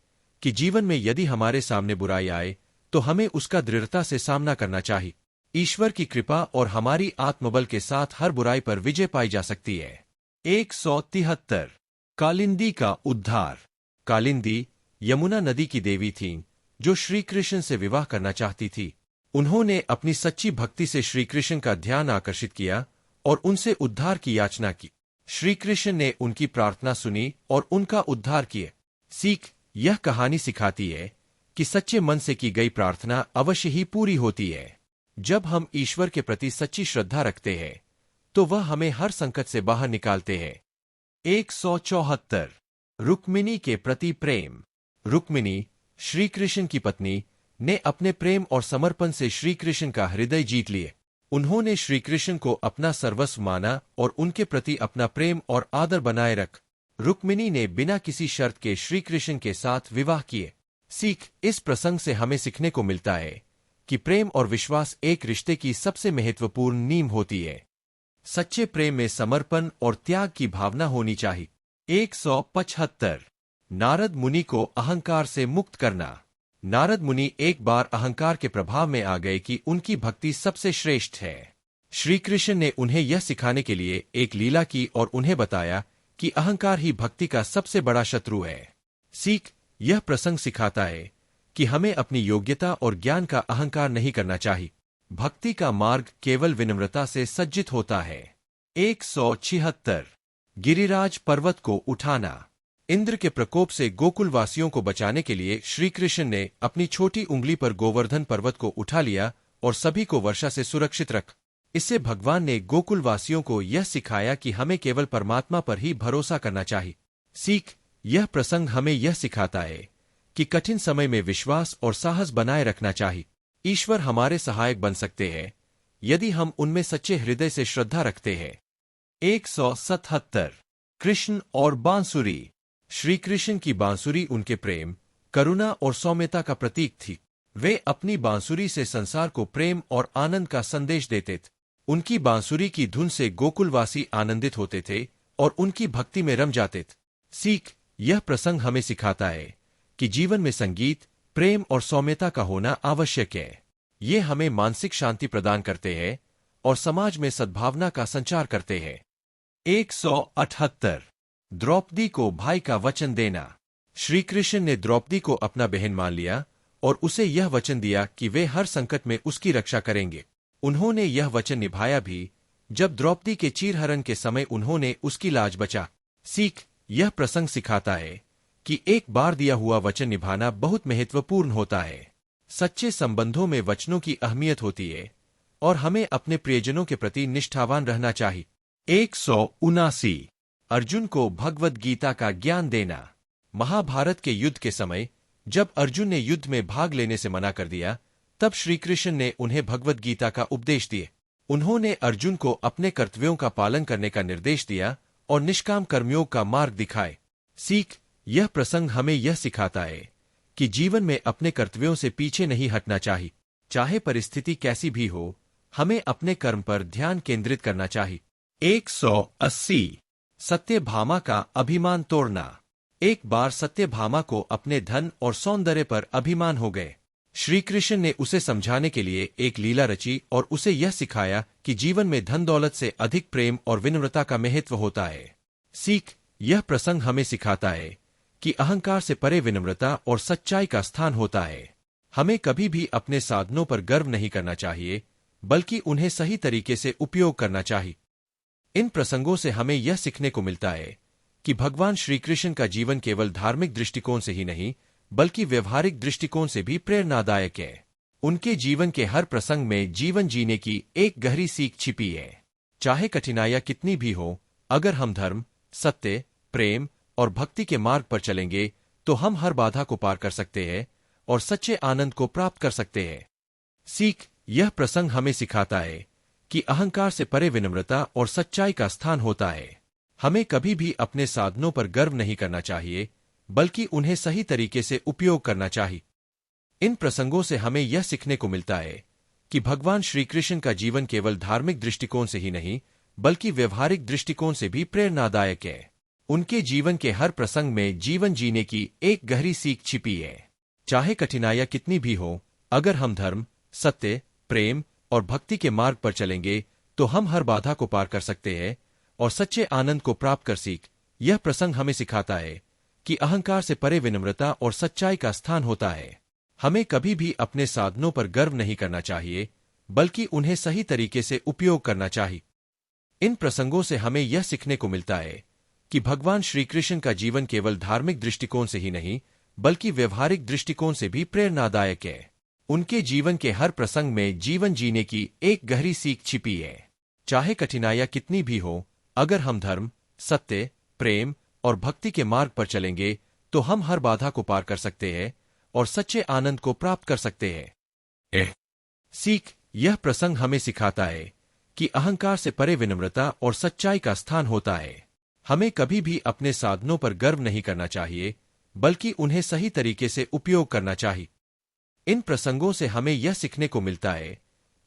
कि जीवन में यदि हमारे सामने बुराई आए तो हमें उसका दृढ़ता से सामना करना चाहिए। ईश्वर की कृपा और हमारी आत्मबल के साथ हर बुराई पर विजय पाई जा सकती है। 173 कालिंदी का उद्धार। कालिंदी यमुना नदी की देवी थीं, जो श्री कृष्ण से विवाह करना चाहती थी। उन्होंने अपनी सच्ची भक्ति से श्री कृष्ण का ध्यान आकर्षित किया और उनसे उद्धार की याचना की। श्री कृष्ण ने उनकी प्रार्थना सुनी और उनका उद्धार किए। सीख, यह कहानी सिखाती है कि सच्चे मन से की गई प्रार्थना अवश्य ही पूरी होती है। जब हम ईश्वर के प्रति सच्ची श्रद्धा रखते हैं तो वह हमें हर संकट से बाहर निकालते हैं। 174 रुक्मिणी के प्रति प्रेम। रुक्मिणी, श्री कृष्ण की पत्नी, ने अपने प्रेम और समर्पण से श्री कृष्ण का हृदय जीत लिए। उन्होंने श्री कृष्ण को अपना सर्वस्व माना और उनके प्रति अपना प्रेम और आदर बनाए रख। रुक्मिणी ने बिना किसी शर्त के श्री कृष्ण के साथ विवाह किए। सीख, इस प्रसंग से हमें सीखने को मिलता है कि प्रेम और विश्वास एक रिश्ते की सबसे महत्वपूर्ण नींव होती है। सच्चे प्रेम में समर्पण और त्याग की भावना होनी चाहिए। 175 नारद मुनि को अहंकार से मुक्त करना। नारद मुनि एक बार अहंकार के प्रभाव में आ गए कि उनकी भक्ति सबसे श्रेष्ठ है। श्री कृष्ण ने उन्हें यह सिखाने के लिए एक लीला की और उन्हें बताया कि अहंकार ही भक्ति का सबसे बड़ा शत्रु है। सीख, यह प्रसंग सिखाता है कि हमें अपनी योग्यता और ज्ञान का अहंकार नहीं करना चाहिए। भक्ति का मार्ग केवल विनम्रता से सज्जित होता है। 176 गिरिराज पर्वत को उठाना। इंद्र के प्रकोप से गोकुलवासियों को बचाने के लिए श्री कृष्ण ने अपनी छोटी उंगली पर गोवर्धन पर्वत को उठा लिया और सभी को वर्षा से सुरक्षित रख। इससे भगवान ने गोकुलवासियों को यह सिखाया कि हमें केवल परमात्मा पर ही भरोसा करना चाहिए। सीख, यह प्रसंग हमें यह सिखाता है कि कठिन समय में विश्वास और साहस बनाए रखना चाहिए। ईश्वर हमारे सहायक बन सकते हैं यदि हम उनमें सच्चे हृदय से श्रद्धा रखते हैं। 177 कृष्ण और बांसुरी। श्री कृष्ण की बांसुरी उनके प्रेम, करुणा और सौम्यता का प्रतीक थी। वे अपनी बांसुरी से संसार को प्रेम और आनंद का संदेश देते थे। उनकी बांसुरी की धुन से गोकुलवासी आनंदित होते थे और उनकी भक्ति में रम जाते थे। सीख, यह प्रसंग हमें सिखाता है कि जीवन में संगीत, प्रेम और सौम्यता का होना आवश्यक है। ये हमें मानसिक शांति प्रदान करते हैं और समाज में सद्भावना का संचार करते हैं। 178 द्रौपदी को भाई का वचन देना। श्री कृष्ण ने द्रौपदी को अपना बहन मान लिया और उसे यह वचन दिया कि वे हर संकट में उसकी रक्षा करेंगे। उन्होंने यह वचन निभाया भी जब द्रौपदी के चीरहरण के समय उन्होंने उसकी लाज बचा। सीख, यह प्रसंग सिखाता है कि एक बार दिया हुआ वचन निभाना बहुत महत्वपूर्ण होता है। सच्चे संबंधों में वचनों की अहमियत होती है और हमें अपने प्रियजनों के प्रति निष्ठावान रहना चाहिए। 179 अर्जुन को भगवद गीता का ज्ञान देना। महाभारत के युद्ध के समय जब अर्जुन ने युद्ध में भाग लेने से मना कर दिया, तब श्री कृष्ण ने उन्हें भगवद गीता का उपदेश दिए। उन्होंने अर्जुन को अपने कर्तव्यों का पालन करने का निर्देश दिया और निष्काम कर्मयोग का मार्ग दिखाए। सीख, यह प्रसंग हमें यह सिखाता है कि जीवन में अपने कर्तव्यों से पीछे नहीं हटना चाहिए। चाहे परिस्थिति कैसी भी हो, हमें अपने कर्म पर ध्यान केंद्रित करना चाहिए। 180 सत्यभामा का अभिमान तोड़ना। एक बार सत्यभामा को अपने धन और सौंदर्य पर अभिमान हो गए। श्री कृष्ण ने उसे समझाने के लिए एक लीला रची और उसे यह सिखाया कि जीवन में धन दौलत से अधिक प्रेम और विनम्रता का महत्व होता है। सीख, यह प्रसंग हमें सिखाता है कि अहंकार से परे विनम्रता और सच्चाई का स्थान होता है। हमें कभी भी अपने साधनों पर गर्व नहीं करना चाहिए, बल्कि उन्हें सही तरीके से उपयोग करना चाहिए। इन प्रसंगों से हमें यह सीखने को मिलता है कि भगवान श्री कृष्ण का जीवन केवल धार्मिक दृष्टिकोण से ही नहीं, बल्कि व्यवहारिक दृष्टिकोण से भी प्रेरणादायक है। उनके जीवन के हर प्रसंग में जीवन जीने की एक गहरी सीख छिपी है। चाहे कठिनाइयां कितनी भी हो, अगर हम धर्म, सत्य, प्रेम और भक्ति के मार्ग पर चलेंगे तो हम हर बाधा को पार कर सकते हैं और सच्चे आनंद को प्राप्त कर सकते हैं। सीख, यह प्रसंग हमें सिखाता है कि अहंकार से परे विनम्रता और सच्चाई का स्थान होता है। हमें कभी भी अपने साधनों पर गर्व नहीं करना चाहिए, बल्कि उन्हें सही तरीके से उपयोग करना चाहिए। इन प्रसंगों से हमें यह सीखने को मिलता है कि भगवान श्री कृष्ण का जीवन केवल धार्मिक दृष्टिकोण से ही नहीं, बल्कि व्यवहारिक दृष्टिकोण से भी प्रेरणादायक है। उनके जीवन के हर प्रसंग में जीवन जीने की एक गहरी सीख छिपी है। चाहे कठिनाइयां कितनी भी हो, अगर हम धर्म, सत्य, प्रेम और भक्ति के मार्ग पर चलेंगे तो हम हर बाधा को पार कर सकते हैं और सच्चे आनंद को प्राप्त कर सीख। यह प्रसंग हमें सिखाता है कि अहंकार से परे विनम्रता और सच्चाई का स्थान होता है। हमें कभी भी अपने साधनों पर गर्व नहीं करना चाहिए, बल्कि उन्हें सही तरीके से उपयोग करना चाहिए। इन प्रसंगों से हमें यह सीखने को मिलता है कि भगवान श्री कृष्ण का जीवन केवल धार्मिक दृष्टिकोण से ही नहीं बल्कि व्यवहारिक दृष्टिकोण से भी प्रेरणादायक है। उनके जीवन के हर प्रसंग में जीवन जीने की एक गहरी सीख छिपी है। चाहे कठिनाइयां कितनी भी हो, अगर हम धर्म, सत्य, प्रेम और भक्ति के मार्ग पर चलेंगे तो हम हर बाधा को पार कर सकते हैं और सच्चे आनंद को प्राप्त कर सकते हैं। सीख यह प्रसंग हमें सिखाता है कि अहंकार से परे विनम्रता और सच्चाई का स्थान होता है। हमें कभी भी अपने साधनों पर गर्व नहीं करना चाहिए बल्कि उन्हें सही तरीके से उपयोग करना चाहिए। इन प्रसंगों से हमें यह सीखने को मिलता है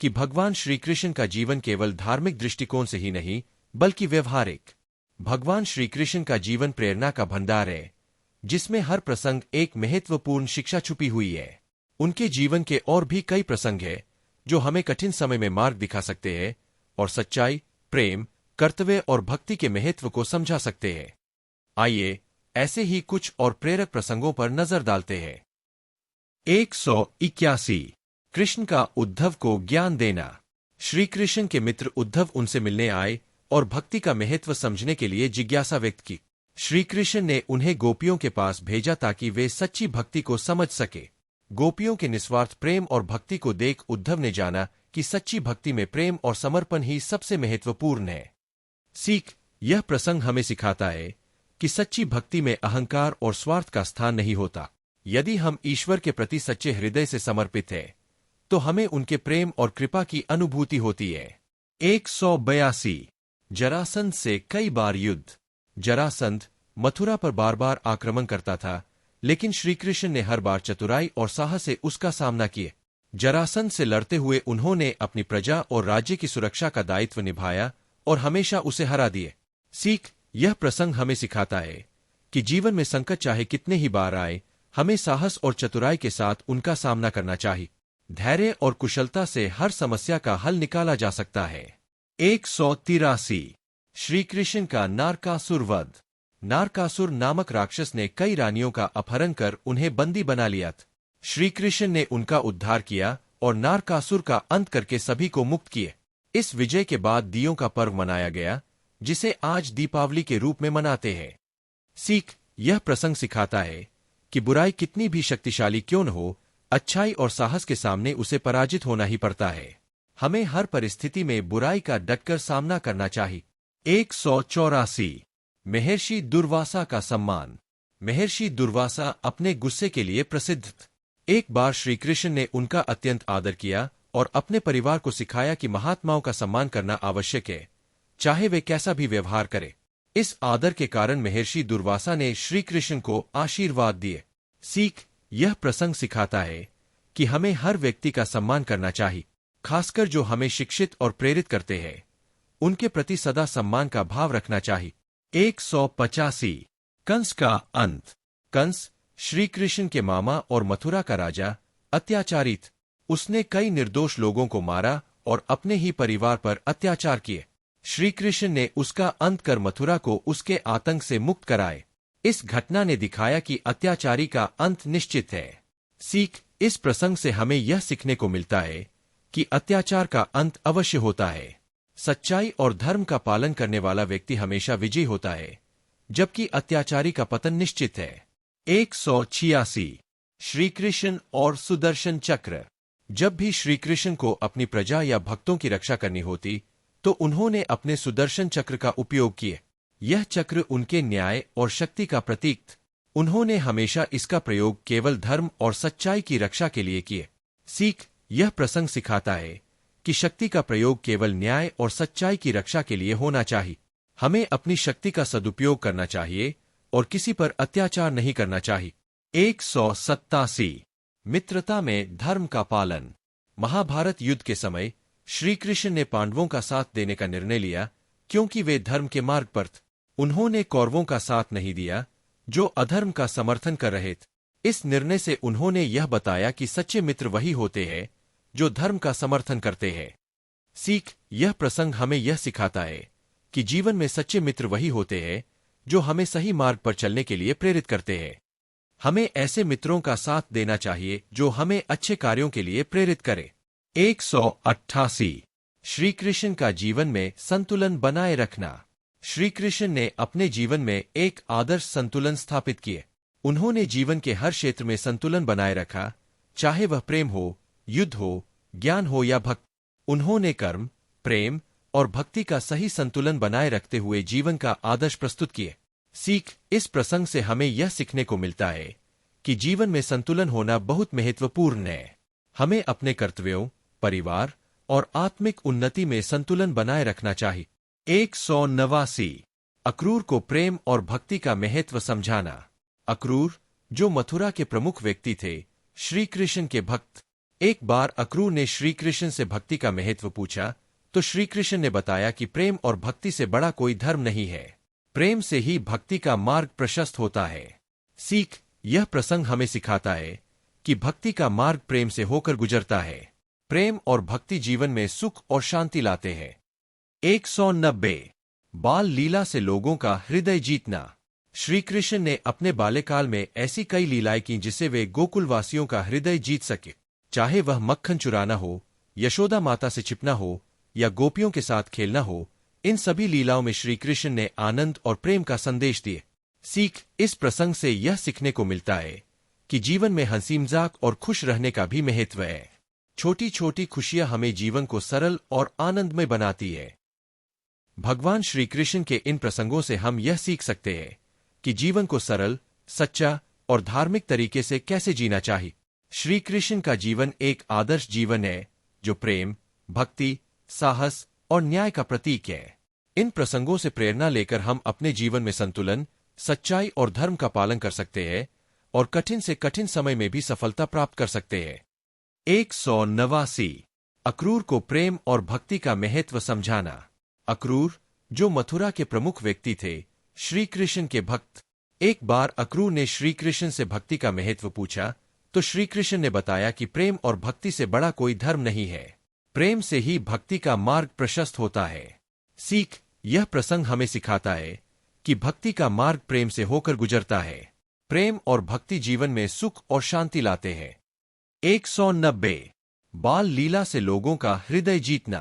कि भगवान श्री कृष्ण का जीवन केवल धार्मिक दृष्टिकोण से ही नहीं बल्कि व्यवहारिक। भगवान श्री कृष्ण का जीवन प्रेरणा का भंडार है जिसमें हर प्रसंग एक महत्वपूर्ण शिक्षा छुपी हुई है। उनके जीवन के और भी कई प्रसंग हैं जो हमें कठिन समय में मार्ग दिखा सकते हैं और सच्चाई, प्रेम, कर्तव्य और भक्ति के महत्व को समझा सकते हैं। आइए ऐसे ही कुछ और प्रेरक प्रसंगों पर नजर डालते हैं। 181 कृष्ण का उद्धव को ज्ञान देना। श्री कृष्ण के मित्र उद्धव उनसे मिलने आए और भक्ति का महत्व समझने के लिए जिज्ञासा व्यक्त की। श्री कृष्ण ने उन्हें गोपियों के पास भेजा ताकि वे सच्ची भक्ति को समझ सके। गोपियों के निस्वार्थ प्रेम और भक्ति को देख उद्धव ने जाना कि सच्ची भक्ति में प्रेम और समर्पण ही सबसे महत्वपूर्ण है। सीख यह प्रसंग हमें सिखाता है कि सच्ची भक्ति में अहंकार और स्वार्थ का स्थान नहीं होता। यदि हम ईश्वर के प्रति सच्चे हृदय से समर्पित हैं, तो हमें उनके प्रेम और कृपा की अनुभूति होती है। 182 जरासंध से कई बार युद्ध। जरासंध मथुरा पर बार बार आक्रमण करता था, लेकिन श्रीकृष्ण ने हर बार चतुराई और साहस से उसका सामना किया। जरासंध से लड़ते हुए उन्होंने अपनी प्रजा और राज्य की सुरक्षा का दायित्व निभाया और हमेशा उसे हरा दिए। सीख यह प्रसंग हमें सिखाता है कि जीवन में संकट चाहे कितने ही बार आए, हमें साहस और चतुराई के साथ उनका सामना करना चाहिए। धैर्य और कुशलता से हर समस्या का हल निकाला जा सकता है। 183 श्रीकृष्ण का नारकासुर वध। नारकासुर नामक राक्षस ने कई रानियों का अपहरण कर उन्हें बंदी बना लिया था। श्रीकृष्ण ने उनका उद्धार किया और नारकासुर का अंत करके सभी को मुक्त किए। इस विजय के बाद दियों का पर्व मनाया गया, जिसे आज दीपावली के रूप में मनाते हैं। सीख यह प्रसंग सिखाता है कि बुराई कितनी भी शक्तिशाली क्यों न हो, अच्छाई और साहस के सामने उसे पराजित होना ही पड़ता है। हमें हर परिस्थिति में बुराई का डटकर सामना करना चाहिए। 184 महर्षि दुर्वासा का सम्मान। महर्षि दुर्वासा अपने गुस्से के लिए प्रसिद्ध थे। एक बार श्रीकृष्ण ने उनका अत्यंत आदर किया और अपने परिवार को सिखाया कि महात्माओं का सम्मान करना आवश्यक है, चाहे वे कैसा भी व्यवहार करें। इस आदर के कारण महर्षि दुर्वासा ने श्रीकृष्ण को आशीर्वाद दिए। सीख यह प्रसंग सिखाता है कि हमें हर व्यक्ति का सम्मान करना चाहिए, खासकर जो हमें शिक्षित और प्रेरित करते हैं। उनके प्रति सदा सम्मान का भाव रखना चाहिए। 185 कंस का अंत। कंस श्रीकृष्ण के मामा और मथुरा का राजा अत्याचारी था। उसने कई निर्दोष लोगों को मारा और अपने ही परिवार पर अत्याचार किए। श्रीकृष्ण ने उसका अंत कर मथुरा को उसके आतंक से मुक्त कराए। इस घटना ने दिखाया कि अत्याचारी का अंत निश्चित है। सीख इस प्रसंग से हमें यह सीखने को मिलता है कि अत्याचार का अंत अवश्य होता है। सच्चाई और धर्म का पालन करने वाला व्यक्ति हमेशा विजयी होता है, जबकि अत्याचारी का पतन निश्चित है। 186 श्रीकृष्ण और सुदर्शन चक्र। जब भी श्रीकृष्ण को अपनी प्रजा या भक्तों की रक्षा करनी होती तो उन्होंने अपने सुदर्शन चक्र का उपयोग किए। यह चक्र उनके न्याय और शक्ति का प्रतीक था। उन्होंने हमेशा इसका प्रयोग केवल धर्म और सच्चाई की रक्षा के लिए किए। सीख यह प्रसंग सिखाता है कि शक्ति का प्रयोग केवल न्याय और सच्चाई की रक्षा के लिए होना चाहिए। हमें अपनी शक्ति का सदुपयोग करना चाहिए और किसी पर अत्याचार नहीं करना चाहिए। 187 मित्रता में धर्म का पालन। महाभारत युद्ध के समय श्रीकृष्ण ने पांडवों का साथ देने का निर्णय लिया क्योंकि वे धर्म के मार्ग पर थे। उन्होंने कौरवों का साथ नहीं दिया जो अधर्म का समर्थन कर रहे थे। इस निर्णय से उन्होंने यह बताया कि सच्चे मित्र वही होते हैं जो धर्म का समर्थन करते हैं। सीख यह प्रसंग हमें यह सिखाता है कि जीवन में सच्चे मित्र वही होते हैं जो हमें सही मार्ग पर चलने के लिए प्रेरित करते हैं। हमें ऐसे मित्रों का साथ देना चाहिए जो हमें अच्छे कार्यों के लिए प्रेरित करे। 188 श्री कृष्ण का जीवन में संतुलन बनाए रखना। श्री कृष्ण ने अपने जीवन में एक आदर्श संतुलन स्थापित किए। उन्होंने जीवन के हर क्षेत्र में संतुलन बनाए रखा, चाहे वह प्रेम हो, युद्ध हो, ज्ञान हो या भक्ति। उन्होंने कर्म, प्रेम और भक्ति का सही संतुलन बनाए रखते हुए जीवन का आदर्श प्रस्तुत किए। सीख, इस प्रसंग से हमें यह सीखने को मिलता है कि जीवन में संतुलन होना बहुत महत्वपूर्ण है। हमें अपने कर्तव्यों, परिवार और आत्मिक उन्नति में संतुलन बनाए रखना चाहिए। 189 अक्रूर को प्रेम और भक्ति का महत्व समझाना। अक्रूर, जो मथुरा के प्रमुख व्यक्ति थे, श्री कृष्ण के भक्त। एक बार अक्रूर ने श्री कृष्ण से भक्ति का महत्व पूछा तो श्री कृष्ण ने बताया कि प्रेम और भक्ति से बड़ा कोई धर्म नहीं है। प्रेम से ही भक्ति का मार्ग प्रशस्त होता है। सीख, यह प्रसंग हमें सिखाता है कि भक्ति का मार्ग प्रेम से होकर गुजरता है। प्रेम और भक्ति जीवन में सुख और शांति लाते हैं। 190 बाल लीला से लोगों का हृदय जीतना। श्री कृष्ण ने अपने बाल्यकाल में ऐसी कई लीलाएं की जिससे वे गोकुलवासियों का हृदय जीत सके। चाहे वह मक्खन चुराना हो, यशोदा माता से छिपना हो या गोपियों के साथ खेलना हो, इन सभी लीलाओं में श्री कृष्ण ने आनंद और प्रेम का संदेश दिए। सीख, इस प्रसंग से यह सीखने को मिलता है कि जीवन में हंसी मजाक और खुश रहने का भी महत्व है। छोटी छोटी खुशियां हमें जीवन को सरल और आनंदमय बनाती है। भगवान श्री कृष्ण के इन प्रसंगों से हम यह सीख सकते हैं कि जीवन को सरल, सच्चा और धार्मिक तरीके से कैसे जीना चाहिए। श्री कृष्ण का जीवन एक आदर्श जीवन है जो प्रेम, भक्ति, साहस और न्याय का प्रतीक है। इन प्रसंगों से प्रेरणा लेकर हम अपने जीवन में संतुलन, सच्चाई और धर्म का पालन कर सकते हैं और कठिन से कठिन समय में भी सफलता प्राप्त कर सकते हैं। 189 अक्रूर को प्रेम और भक्ति का महत्व समझाना। अक्रूर, जो मथुरा के प्रमुख व्यक्ति थे, श्री कृष्ण के भक्त। एक बार अक्रूर ने श्री कृष्ण से भक्ति का महत्व पूछा तो श्री कृष्ण ने बताया कि प्रेम और भक्ति से बड़ा कोई धर्म नहीं है। प्रेम से ही भक्ति का मार्ग प्रशस्त होता है। सीख, यह प्रसंग हमें सिखाता है कि भक्ति का मार्ग प्रेम से होकर गुजरता है। प्रेम और भक्ति जीवन में सुख और शांति लाते हैं। 190 बाल लीला से लोगों का हृदय जीतना।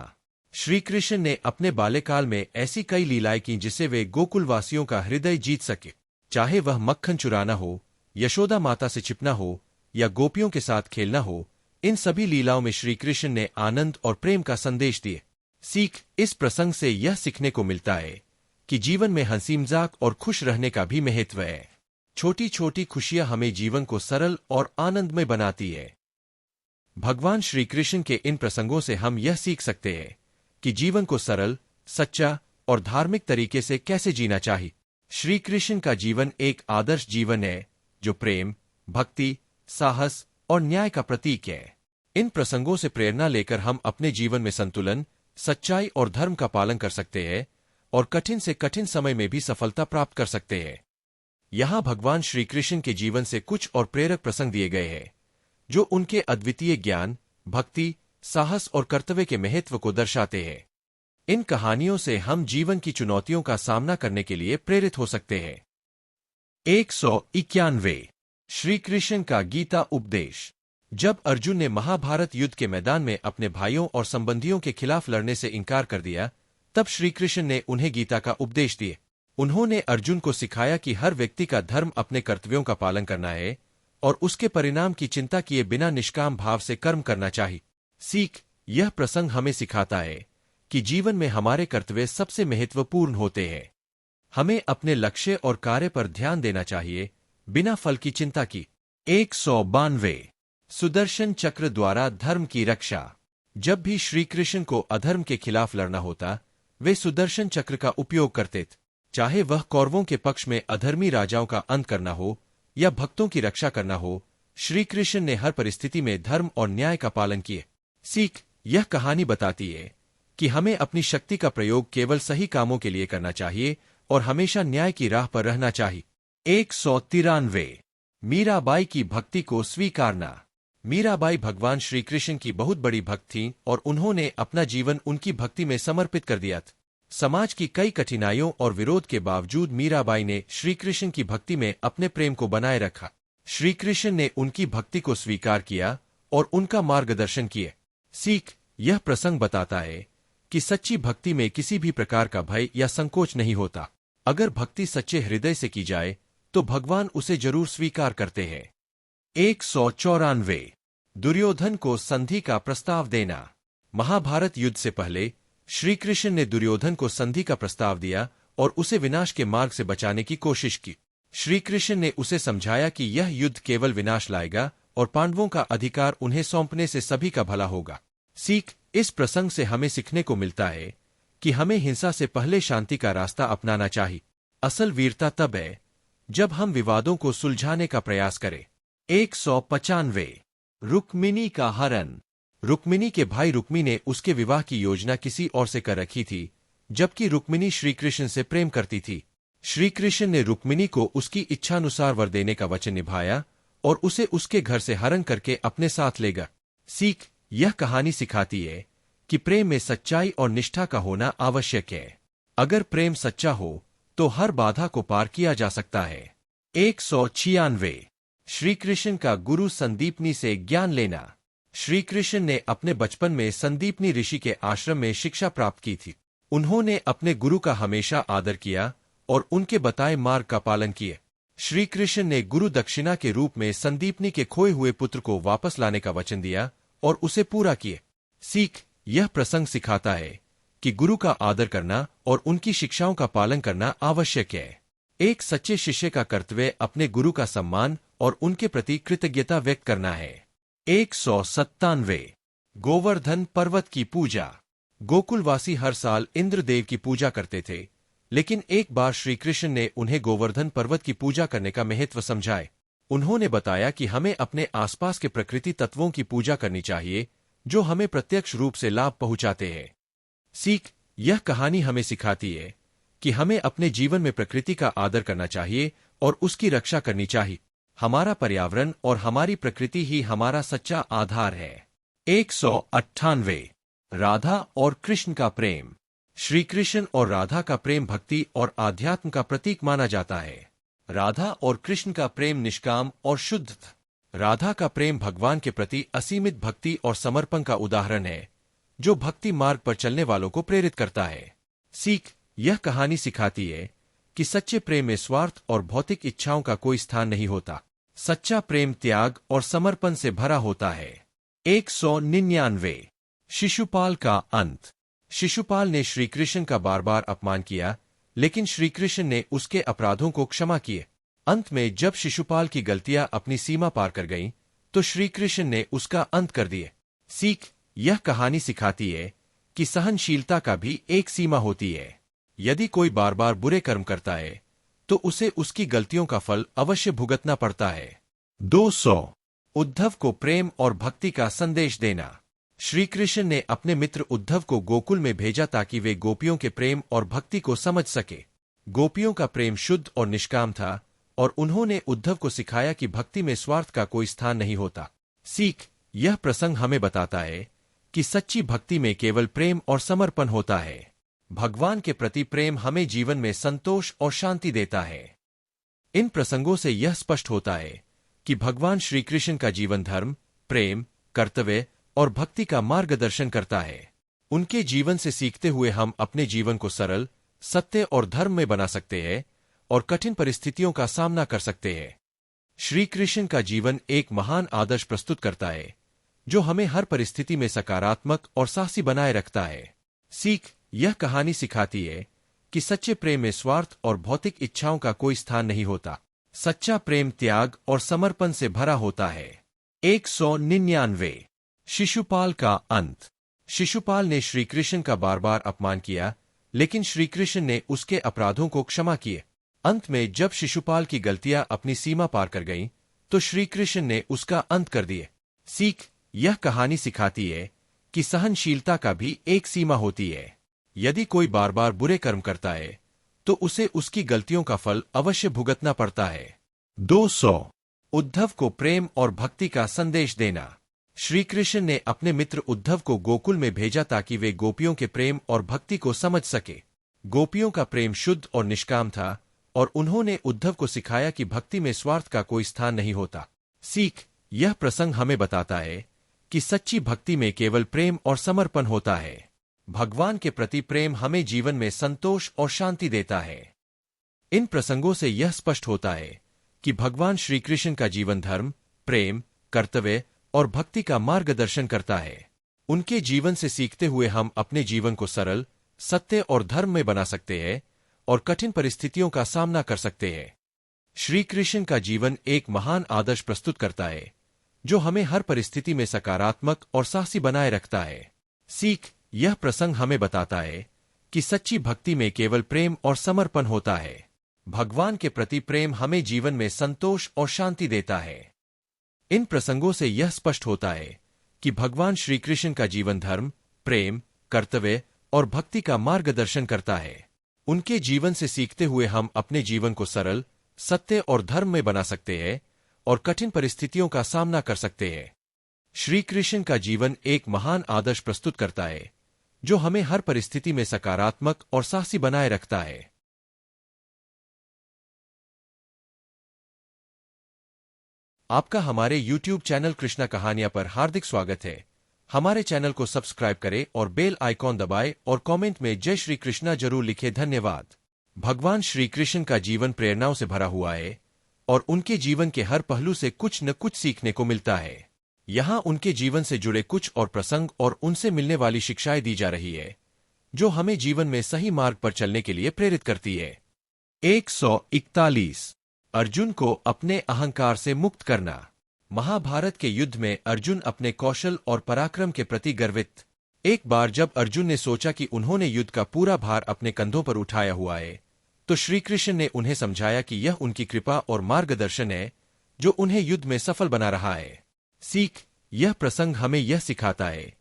श्री कृष्ण ने अपने बाल्यकाल में ऐसी कई लीलाएं की जिससे वे गोकुलवासियों का हृदय जीत सके। चाहे वह मक्खन चुराना हो, यशोदा माता से छिपना हो या गोपियों के साथ खेलना हो, इन सभी लीलाओं में श्री कृष्ण ने आनंद और प्रेम का संदेश दिए। सीख, इस प्रसंग से यह सीखने को मिलता है कि जीवन में हंसी मजाक और खुश रहने का भी महत्व है। छोटी छोटी खुशियां हमें जीवन को सरल और आनंदमय बनाती है। भगवान श्री कृष्ण के इन प्रसंगों से हम यह सीख सकते हैं कि जीवन को सरल, सच्चा और धार्मिक तरीके से कैसे जीना चाहिए। श्री कृष्ण का जीवन एक आदर्श जीवन है जो प्रेम, भक्ति, साहस और न्याय का प्रतीक है। इन प्रसंगों से प्रेरणा लेकर हम अपने जीवन में संतुलन, सच्चाई और धर्म का पालन कर सकते हैं और कठिन से कठिन समय में भी सफलता प्राप्त कर सकते हैं। यहाँ भगवान श्री कृष्ण के जीवन से कुछ और प्रेरक प्रसंग दिए गए हैं जो उनके अद्वितीय ज्ञान, भक्ति, साहस और कर्तव्य के महत्व को दर्शाते हैं। इन कहानियों से हम जीवन की चुनौतियों का सामना करने के लिए प्रेरित हो सकते हैं। 191 श्री कृष्ण का गीता उपदेश। जब अर्जुन ने महाभारत युद्ध के मैदान में अपने भाइयों और संबंधियों के खिलाफ लड़ने से इनकार कर दिया, तब श्री कृष्ण ने उन्हें गीता का उपदेश दिए। उन्होंने अर्जुन को सिखाया कि हर व्यक्ति का धर्म अपने कर्तव्यों का पालन करना है और उसके परिणाम की चिंता किए बिना निष्काम भाव से कर्म करना चाहिए। सीख, यह प्रसंग हमें सिखाता है कि जीवन में हमारे कर्तव्य सबसे महत्वपूर्ण होते हैं। हमें अपने लक्ष्य और कार्य पर ध्यान देना चाहिए, बिना फल की चिंता की। 192 सुदर्शन चक्र द्वारा धर्म की रक्षा। जब भी श्री कृष्ण को अधर्म के खिलाफ लड़ना होता, वे सुदर्शन चक्र का उपयोग करते थे। चाहे वह कौरवों के पक्ष में अधर्मी राजाओं का अंत करना हो या भक्तों की रक्षा करना हो, श्री कृष्ण ने हर परिस्थिति में धर्म और न्याय का पालन किए। सीख, यह कहानी बताती है कि हमें अपनी शक्ति का प्रयोग केवल सही कामों के लिए करना चाहिए और हमेशा न्याय की राह पर रहना चाहिए। 193 मीराबाई की भक्ति को स्वीकारना। मीराबाई भगवान श्री कृष्ण की बहुत बड़ी भक्त थीं और उन्होंने अपना जीवन उनकी भक्ति में समर्पित कर दिया था। समाज की कई कठिनाइयों और विरोध के बावजूद मीराबाई ने श्री कृष्ण की भक्ति में अपने प्रेम को बनाए रखा। श्री कृष्ण ने उनकी भक्ति को स्वीकार किया और उनका मार्गदर्शन किए। सीख, यह प्रसंग बताता है कि सच्ची भक्ति में किसी भी प्रकार का भय या संकोच नहीं होता। अगर भक्ति सच्चे हृदय से की जाए तो भगवान उसे जरूर स्वीकार करते हैं। 194 दुर्योधन को संधि का प्रस्ताव देना। महाभारत युद्ध से पहले श्री कृष्ण ने दुर्योधन को संधि का प्रस्ताव दिया और उसे विनाश के मार्ग से बचाने की कोशिश की। श्री कृष्ण ने उसे समझाया कि यह युद्ध केवल विनाश लाएगा और पांडवों का अधिकार उन्हें सौंपने से सभी का भला होगा। सीख, इस प्रसंग से हमें सीखने को मिलता है कि हमें हिंसा से पहले शांति का रास्ता अपनाना चाहिए। असल वीरता तब है जब हम विवादों को सुलझाने का प्रयास करें। 195 रुक्मिणी का हरण। रुक्मिणी के भाई रुक्मी ने उसके विवाह की योजना किसी और से कर रखी थी, जबकि रुक्मिणी श्रीकृष्ण से प्रेम करती थी। श्रीकृष्ण ने रुक्मिणी को उसकी इच्छानुसार वर देने का वचन निभाया और उसे उसके घर से हरण करके अपने साथ ले गया। सीख, यह कहानी सिखाती है कि प्रेम में सच्चाई और निष्ठा का होना आवश्यक है। अगर प्रेम सच्चा हो तो हर बाधा को पार किया जा सकता है। 196 श्रीकृष्ण का गुरु संदीपनी से ज्ञान लेना। श्रीकृष्ण ने अपने बचपन में संदीपनी ऋषि के आश्रम में शिक्षा प्राप्त की थी। उन्होंने अपने गुरु का हमेशा आदर किया और उनके बताए मार्ग का पालन किए। श्रीकृष्ण ने गुरु दक्षिणा के रूप में संदीपनी के खोए हुए पुत्र को वापस लाने का वचन दिया और उसे पूरा किए। सीख, यह प्रसंग सिखाता है कि गुरु का आदर करना और उनकी शिक्षाओं का पालन करना आवश्यक है। एक सच्चे शिष्य का कर्तव्य अपने गुरु का सम्मान और उनके प्रति कृतज्ञता व्यक्त करना है। 197 गोवर्धन पर्वत की पूजा। गोकुलवासी हर साल इंद्रदेव की पूजा करते थे, लेकिन एक बार श्रीकृष्ण ने उन्हें गोवर्धन पर्वत की पूजा करने का महत्व समझाए। उन्होंने बताया कि हमें अपने आसपास के प्रकृति तत्वों की पूजा करनी चाहिए जो हमें प्रत्यक्ष रूप से लाभ पहुंचाते हैं। सीख, यह कहानी हमें सिखाती है कि हमें अपने जीवन में प्रकृति का आदर करना चाहिए और उसकी रक्षा करनी चाहिए। हमारा पर्यावरण और हमारी प्रकृति ही हमारा सच्चा आधार है। 198 राधा और कृष्ण का प्रेम। श्री कृष्ण और राधा का प्रेम भक्ति और आध्यात्म का प्रतीक माना जाता है। राधा और कृष्ण का प्रेम निष्काम और शुद्ध था। राधा का प्रेम भगवान के प्रति असीमित भक्ति और समर्पण का उदाहरण है, जो भक्ति मार्ग पर चलने वालों को प्रेरित करता है। सीख, यह कहानी सिखाती है कि सच्चे प्रेम में स्वार्थ और भौतिक इच्छाओं का कोई स्थान नहीं होता। सच्चा प्रेम त्याग और समर्पण से भरा होता है। 199 शिशुपाल का अंत। शिशुपाल ने श्रीकृष्ण का बार बार अपमान किया, लेकिन श्रीकृष्ण ने उसके अपराधों को क्षमा किए। अंत में जब शिशुपाल की गलतियां अपनी सीमा पार कर गईं, तो श्रीकृष्ण ने उसका अंत कर दिए। सीख, यह कहानी सिखाती है कि सहनशीलता का भी एक सीमा होती है। यदि कोई बार बार बुरे कर्म करता है तो उसे उसकी गलतियों का फल अवश्य भुगतना पड़ता है। 200 उद्धव को प्रेम और भक्ति का संदेश देना। श्रीकृष्ण ने अपने मित्र उद्धव को गोकुल में भेजा ताकि वे गोपियों के प्रेम और भक्ति को समझ सके। गोपियों का प्रेम शुद्ध और निष्काम था और उन्होंने उद्धव को सिखाया कि भक्ति में स्वार्थ का कोई स्थान नहीं होता। सीख, यह प्रसंग हमें बताता है कि सच्ची भक्ति में केवल प्रेम और समर्पण होता है। भगवान के प्रति प्रेम हमें जीवन में संतोष और शांति देता है। इन प्रसंगों से यह स्पष्ट होता है कि भगवान श्रीकृष्ण का जीवन धर्म, प्रेम, कर्तव्य और भक्ति का मार्गदर्शन करता है। उनके जीवन से सीखते हुए हम अपने जीवन को सरल, सत्य और धर्म में बना सकते हैं और कठिन परिस्थितियों का सामना कर सकते हैं। श्रीकृष्ण का जीवन एक महान आदर्श प्रस्तुत करता है, जो हमें हर परिस्थिति में सकारात्मक और साहसी बनाए रखता है। सीख, यह कहानी सिखाती है कि सच्चे प्रेम में स्वार्थ और भौतिक इच्छाओं का कोई स्थान नहीं होता। सच्चा प्रेम त्याग और समर्पण से भरा होता है। 199 शिशुपाल का अंत। शिशुपाल ने श्रीकृष्ण का बार बार अपमान किया, लेकिन श्रीकृष्ण ने उसके अपराधों को क्षमा किए। अंत में जब शिशुपाल की गलतियां अपनी सीमा पार कर गईं, तो श्रीकृष्ण ने उसका अंत कर दिए। सीख, यह कहानी सिखाती है कि सहनशीलता का भी एक सीमा होती है। यदि कोई बार बार बुरे कर्म करता है तो उसे उसकी गलतियों का फल अवश्य भुगतना पड़ता है। 200 उद्धव को प्रेम और भक्ति का संदेश देना। श्रीकृष्ण ने अपने मित्र उद्धव को गोकुल में भेजा ताकि वे गोपियों के प्रेम और भक्ति को समझ सके। गोपियों का प्रेम शुद्ध और निष्काम था और उन्होंने उद्धव को सिखाया कि भक्ति में स्वार्थ का कोई स्थान नहीं होता। सीख, यह प्रसंग हमें बताता है कि सच्ची भक्ति में केवल प्रेम और समर्पण होता है। भगवान के प्रति प्रेम हमें जीवन में संतोष और शांति देता है। इन प्रसंगों से यह स्पष्ट होता है कि भगवान श्री कृष्ण का जीवन धर्म, प्रेम, कर्तव्य और भक्ति का मार्गदर्शन करता है। उनके जीवन से सीखते हुए हम अपने जीवन को सरल, सत्य और धर्म में बना सकते हैं और कठिन परिस्थितियों का सामना कर सकते हैं। श्री कृष्ण का जीवन एक महान आदर्श प्रस्तुत करता है जो हमें हर परिस्थिति में सकारात्मक और साहसी बनाए रखता है। सीख, यह प्रसंग हमें बताता है कि सच्ची भक्ति में केवल प्रेम और समर्पण होता है। भगवान के प्रति प्रेम हमें जीवन में संतोष और शांति देता है। इन प्रसंगों से यह स्पष्ट होता है कि भगवान श्री कृष्ण का जीवन धर्म, प्रेम, कर्तव्य और भक्ति का मार्गदर्शन करता है। उनके जीवन से सीखते हुए हम अपने जीवन को सरल, सत्य और धर्म में बना सकते हैं और कठिन परिस्थितियों का सामना कर सकते हैं। श्री कृष्ण का जीवन एक महान आदर्श प्रस्तुत करता है जो हमें हर परिस्थिति में सकारात्मक और साहसी बनाए रखता है। आपका हमारे YouTube चैनल कृष्णा कहानियां पर हार्दिक स्वागत है। हमारे चैनल को सब्सक्राइब करें और बेल आइकॉन दबाएं और कमेंट में जय श्री कृष्णा जरूर लिखें। धन्यवाद। भगवान श्री कृष्ण का जीवन प्रेरणाओं से भरा हुआ है और उनके जीवन के हर पहलू से कुछ न कुछ सीखने को मिलता है। यहाँ उनके जीवन से जुड़े कुछ और प्रसंग और उनसे मिलने वाली शिक्षाएं दी जा रही है जो हमें जीवन में सही मार्ग पर चलने के लिए प्रेरित करती है। 141 अर्जुन को अपने अहंकार से मुक्त करना। महाभारत के युद्ध में अर्जुन अपने कौशल और पराक्रम के प्रति गर्वित। एक बार जब अर्जुन ने सोचा कि उन्होंने युद्ध का पूरा भार अपने कंधों पर उठाया हुआ है, तो श्री कृष्ण ने उन्हें समझाया कि यह उनकी कृपा और मार्गदर्शन है जो उन्हें युद्ध में सफल बना रहा है। सीख, यह प्रसंग हमें यह सिखाता है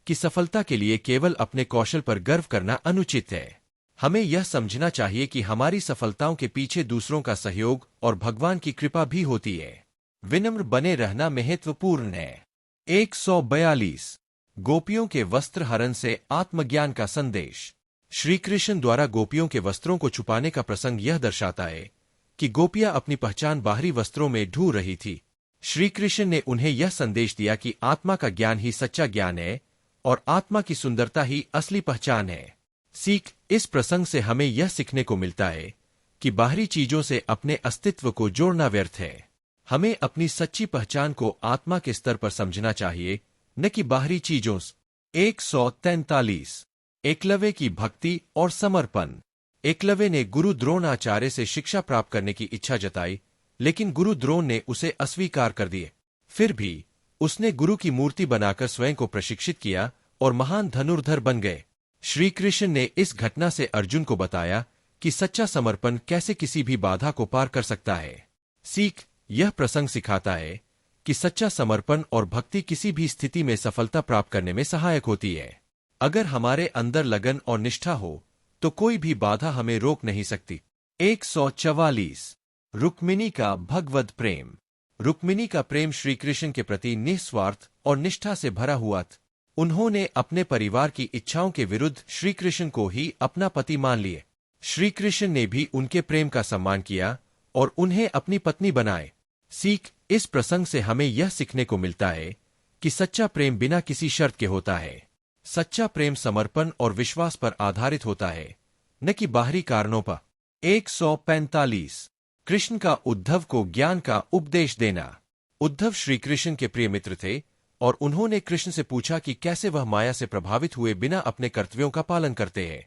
कि सफलता के लिए केवल अपने कौशल पर गर्व करना अनुचित है। हमें यह समझना चाहिए कि हमारी सफलताओं के पीछे दूसरों का सहयोग और भगवान की कृपा भी होती है। विनम्र बने रहना महत्वपूर्ण है। 142 गोपियों के वस्त्र हरण से आत्मज्ञान का संदेश। श्री कृष्ण द्वारा गोपियों के वस्त्रों को छुपाने का प्रसंग यह दर्शाता है कि गोपियां अपनी पहचान बाहरी वस्त्रों में ढूंढ रही थी। श्री कृष्ण ने उन्हें यह संदेश दिया कि आत्मा का ज्ञान ही सच्चा ज्ञान है और आत्मा की सुंदरता ही असली पहचान है। सीख, इस प्रसंग से हमें यह सीखने को मिलता है कि बाहरी चीजों से अपने अस्तित्व को जोड़ना व्यर्थ है। हमें अपनी सच्ची पहचान को आत्मा के स्तर पर समझना चाहिए, न कि बाहरी चीजों से। 143 एकलव्य की भक्ति और समर्पण। एकलव्य ने गुरु द्रोणाचार्य से शिक्षा प्राप्त करने की इच्छा जताई, लेकिन गुरु द्रोण ने उसे अस्वीकार कर दिए। फिर भी उसने गुरु की मूर्ति बनाकर स्वयं को प्रशिक्षित किया और महान धनुर्धर बन गए। श्री कृष्ण ने इस घटना से अर्जुन को बताया कि सच्चा समर्पण कैसे किसी भी बाधा को पार कर सकता है। सीख, यह प्रसंग सिखाता है कि सच्चा समर्पण और भक्ति किसी भी स्थिति में सफलता प्राप्त करने में सहायक होती है। अगर हमारे अंदर लगन और निष्ठा हो तो कोई भी बाधा हमें रोक नहीं सकती। 144 रुक्मिणी का भगवद प्रेम। रुक्मिणी का प्रेम श्री कृष्ण के प्रति निस्वार्थ और निष्ठा से भरा हुआ था। उन्होंने अपने परिवार की इच्छाओं के विरुद्ध श्री कृष्ण को ही अपना पति मान लिए। श्री कृष्ण ने भी उनके प्रेम का सम्मान किया और उन्हें अपनी पत्नी बनाए। सीख, इस प्रसंग से हमें यह सीखने को मिलता है कि सच्चा प्रेम बिना किसी शर्त के होता है। सच्चा प्रेम समर्पण और विश्वास पर आधारित होता है, न कि बाहरी कारणों पर। 145 कृष्ण का उद्धव को ज्ञान का उपदेश देना। उद्धव श्री कृष्ण के प्रिय मित्र थे और उन्होंने कृष्ण से पूछा कि कैसे वह माया से प्रभावित हुए बिना अपने कर्तव्यों का पालन करते हैं।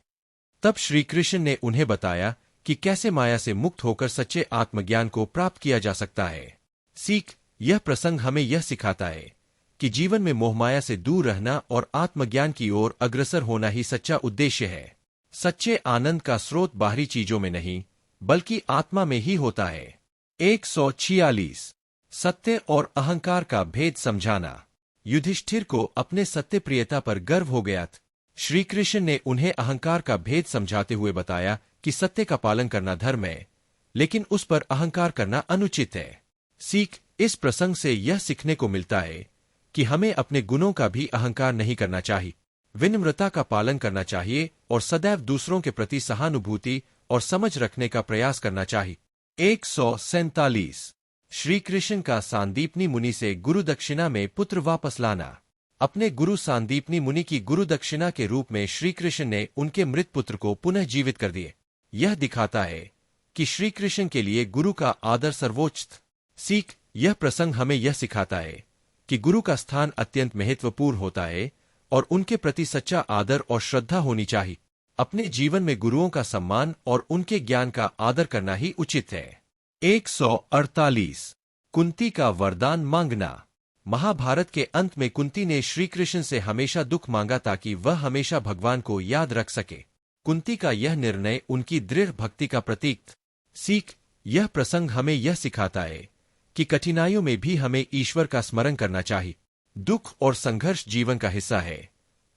तब श्री कृष्ण ने उन्हें बताया कि कैसे माया से मुक्त होकर सच्चे आत्मज्ञान को प्राप्त किया जा सकता है। सीख, यह प्रसंग हमें यह सिखाता है कि जीवन में मोहमाया से दूर रहना और आत्मज्ञान की ओर अग्रसर होना ही सच्चा उद्देश्य है। सच्चे आनंद का स्रोत बाहरी चीजों में नहीं बल्कि आत्मा में ही होता है। 146 सत्य और अहंकार का भेद समझाना। युधिष्ठिर को अपने सत्यप्रियता पर गर्व हो गया था। श्री कृष्ण ने उन्हें अहंकार का भेद समझाते हुए बताया कि सत्य का पालन करना धर्म है, लेकिन उस पर अहंकार करना अनुचित है। सीख, इस प्रसंग से यह सीखने को मिलता है कि हमें अपने गुणों का भी अहंकार नहीं करना चाहिए। विनम्रता का पालन करना चाहिए और सदैव दूसरों के प्रति सहानुभूति और समझ रखने का प्रयास करना चाहिए। 147 श्री कृष्ण का सांदीपनी मुनि से गुरु दक्षिणा में पुत्र वापस लाना। अपने गुरु सांदीपनी मुनि की गुरु दक्षिणा के रूप में श्री कृष्ण ने उनके मृत पुत्र को पुनः जीवित कर दिए। यह दिखाता है कि श्री कृष्ण के लिए गुरु का आदर सर्वोच्च था। सीख, यह प्रसंग हमें यह सिखाता है कि गुरु का स्थान अत्यंत महत्वपूर्ण होता है और उनके प्रति सच्चा आदर और श्रद्धा होनी चाहिए। अपने जीवन में गुरुओं का सम्मान और उनके ज्ञान का आदर करना ही उचित है। 148 कुंती का वरदान मांगना। महाभारत के अंत में कुंती ने श्री कृष्ण से हमेशा दुख मांगा ताकि वह हमेशा भगवान को याद रख सके। कुंती का यह निर्णय उनकी दृढ़ भक्ति का प्रतीक था। सीख, यह प्रसंग हमें यह सिखाता है कि कठिनाइयों में भी हमें ईश्वर का स्मरण करना चाहिए। दुख और संघर्ष जीवन का हिस्सा है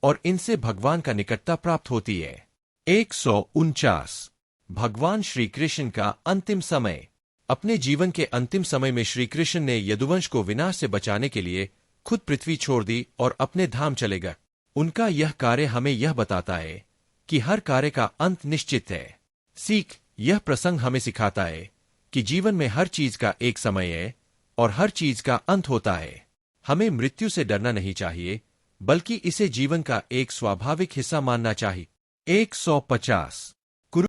और इनसे भगवान का निकटता प्राप्त होती है। 149 भगवान श्री कृष्ण का अंतिम समय। अपने जीवन के अंतिम समय में श्री कृष्ण ने यदुवंश को विनाश से बचाने के लिए खुद पृथ्वी छोड़ दी और अपने धाम चले गए। उनका यह कार्य हमें यह बताता है कि हर कार्य का अंत निश्चित है। सीख, यह प्रसंग हमें सिखाता है कि जीवन में हर चीज का एक समय है और हर चीज का अंत होता है। हमें मृत्यु से डरना नहीं चाहिए, बल्कि इसे जीवन का एक स्वाभाविक हिस्सा मानना चाहिए। 150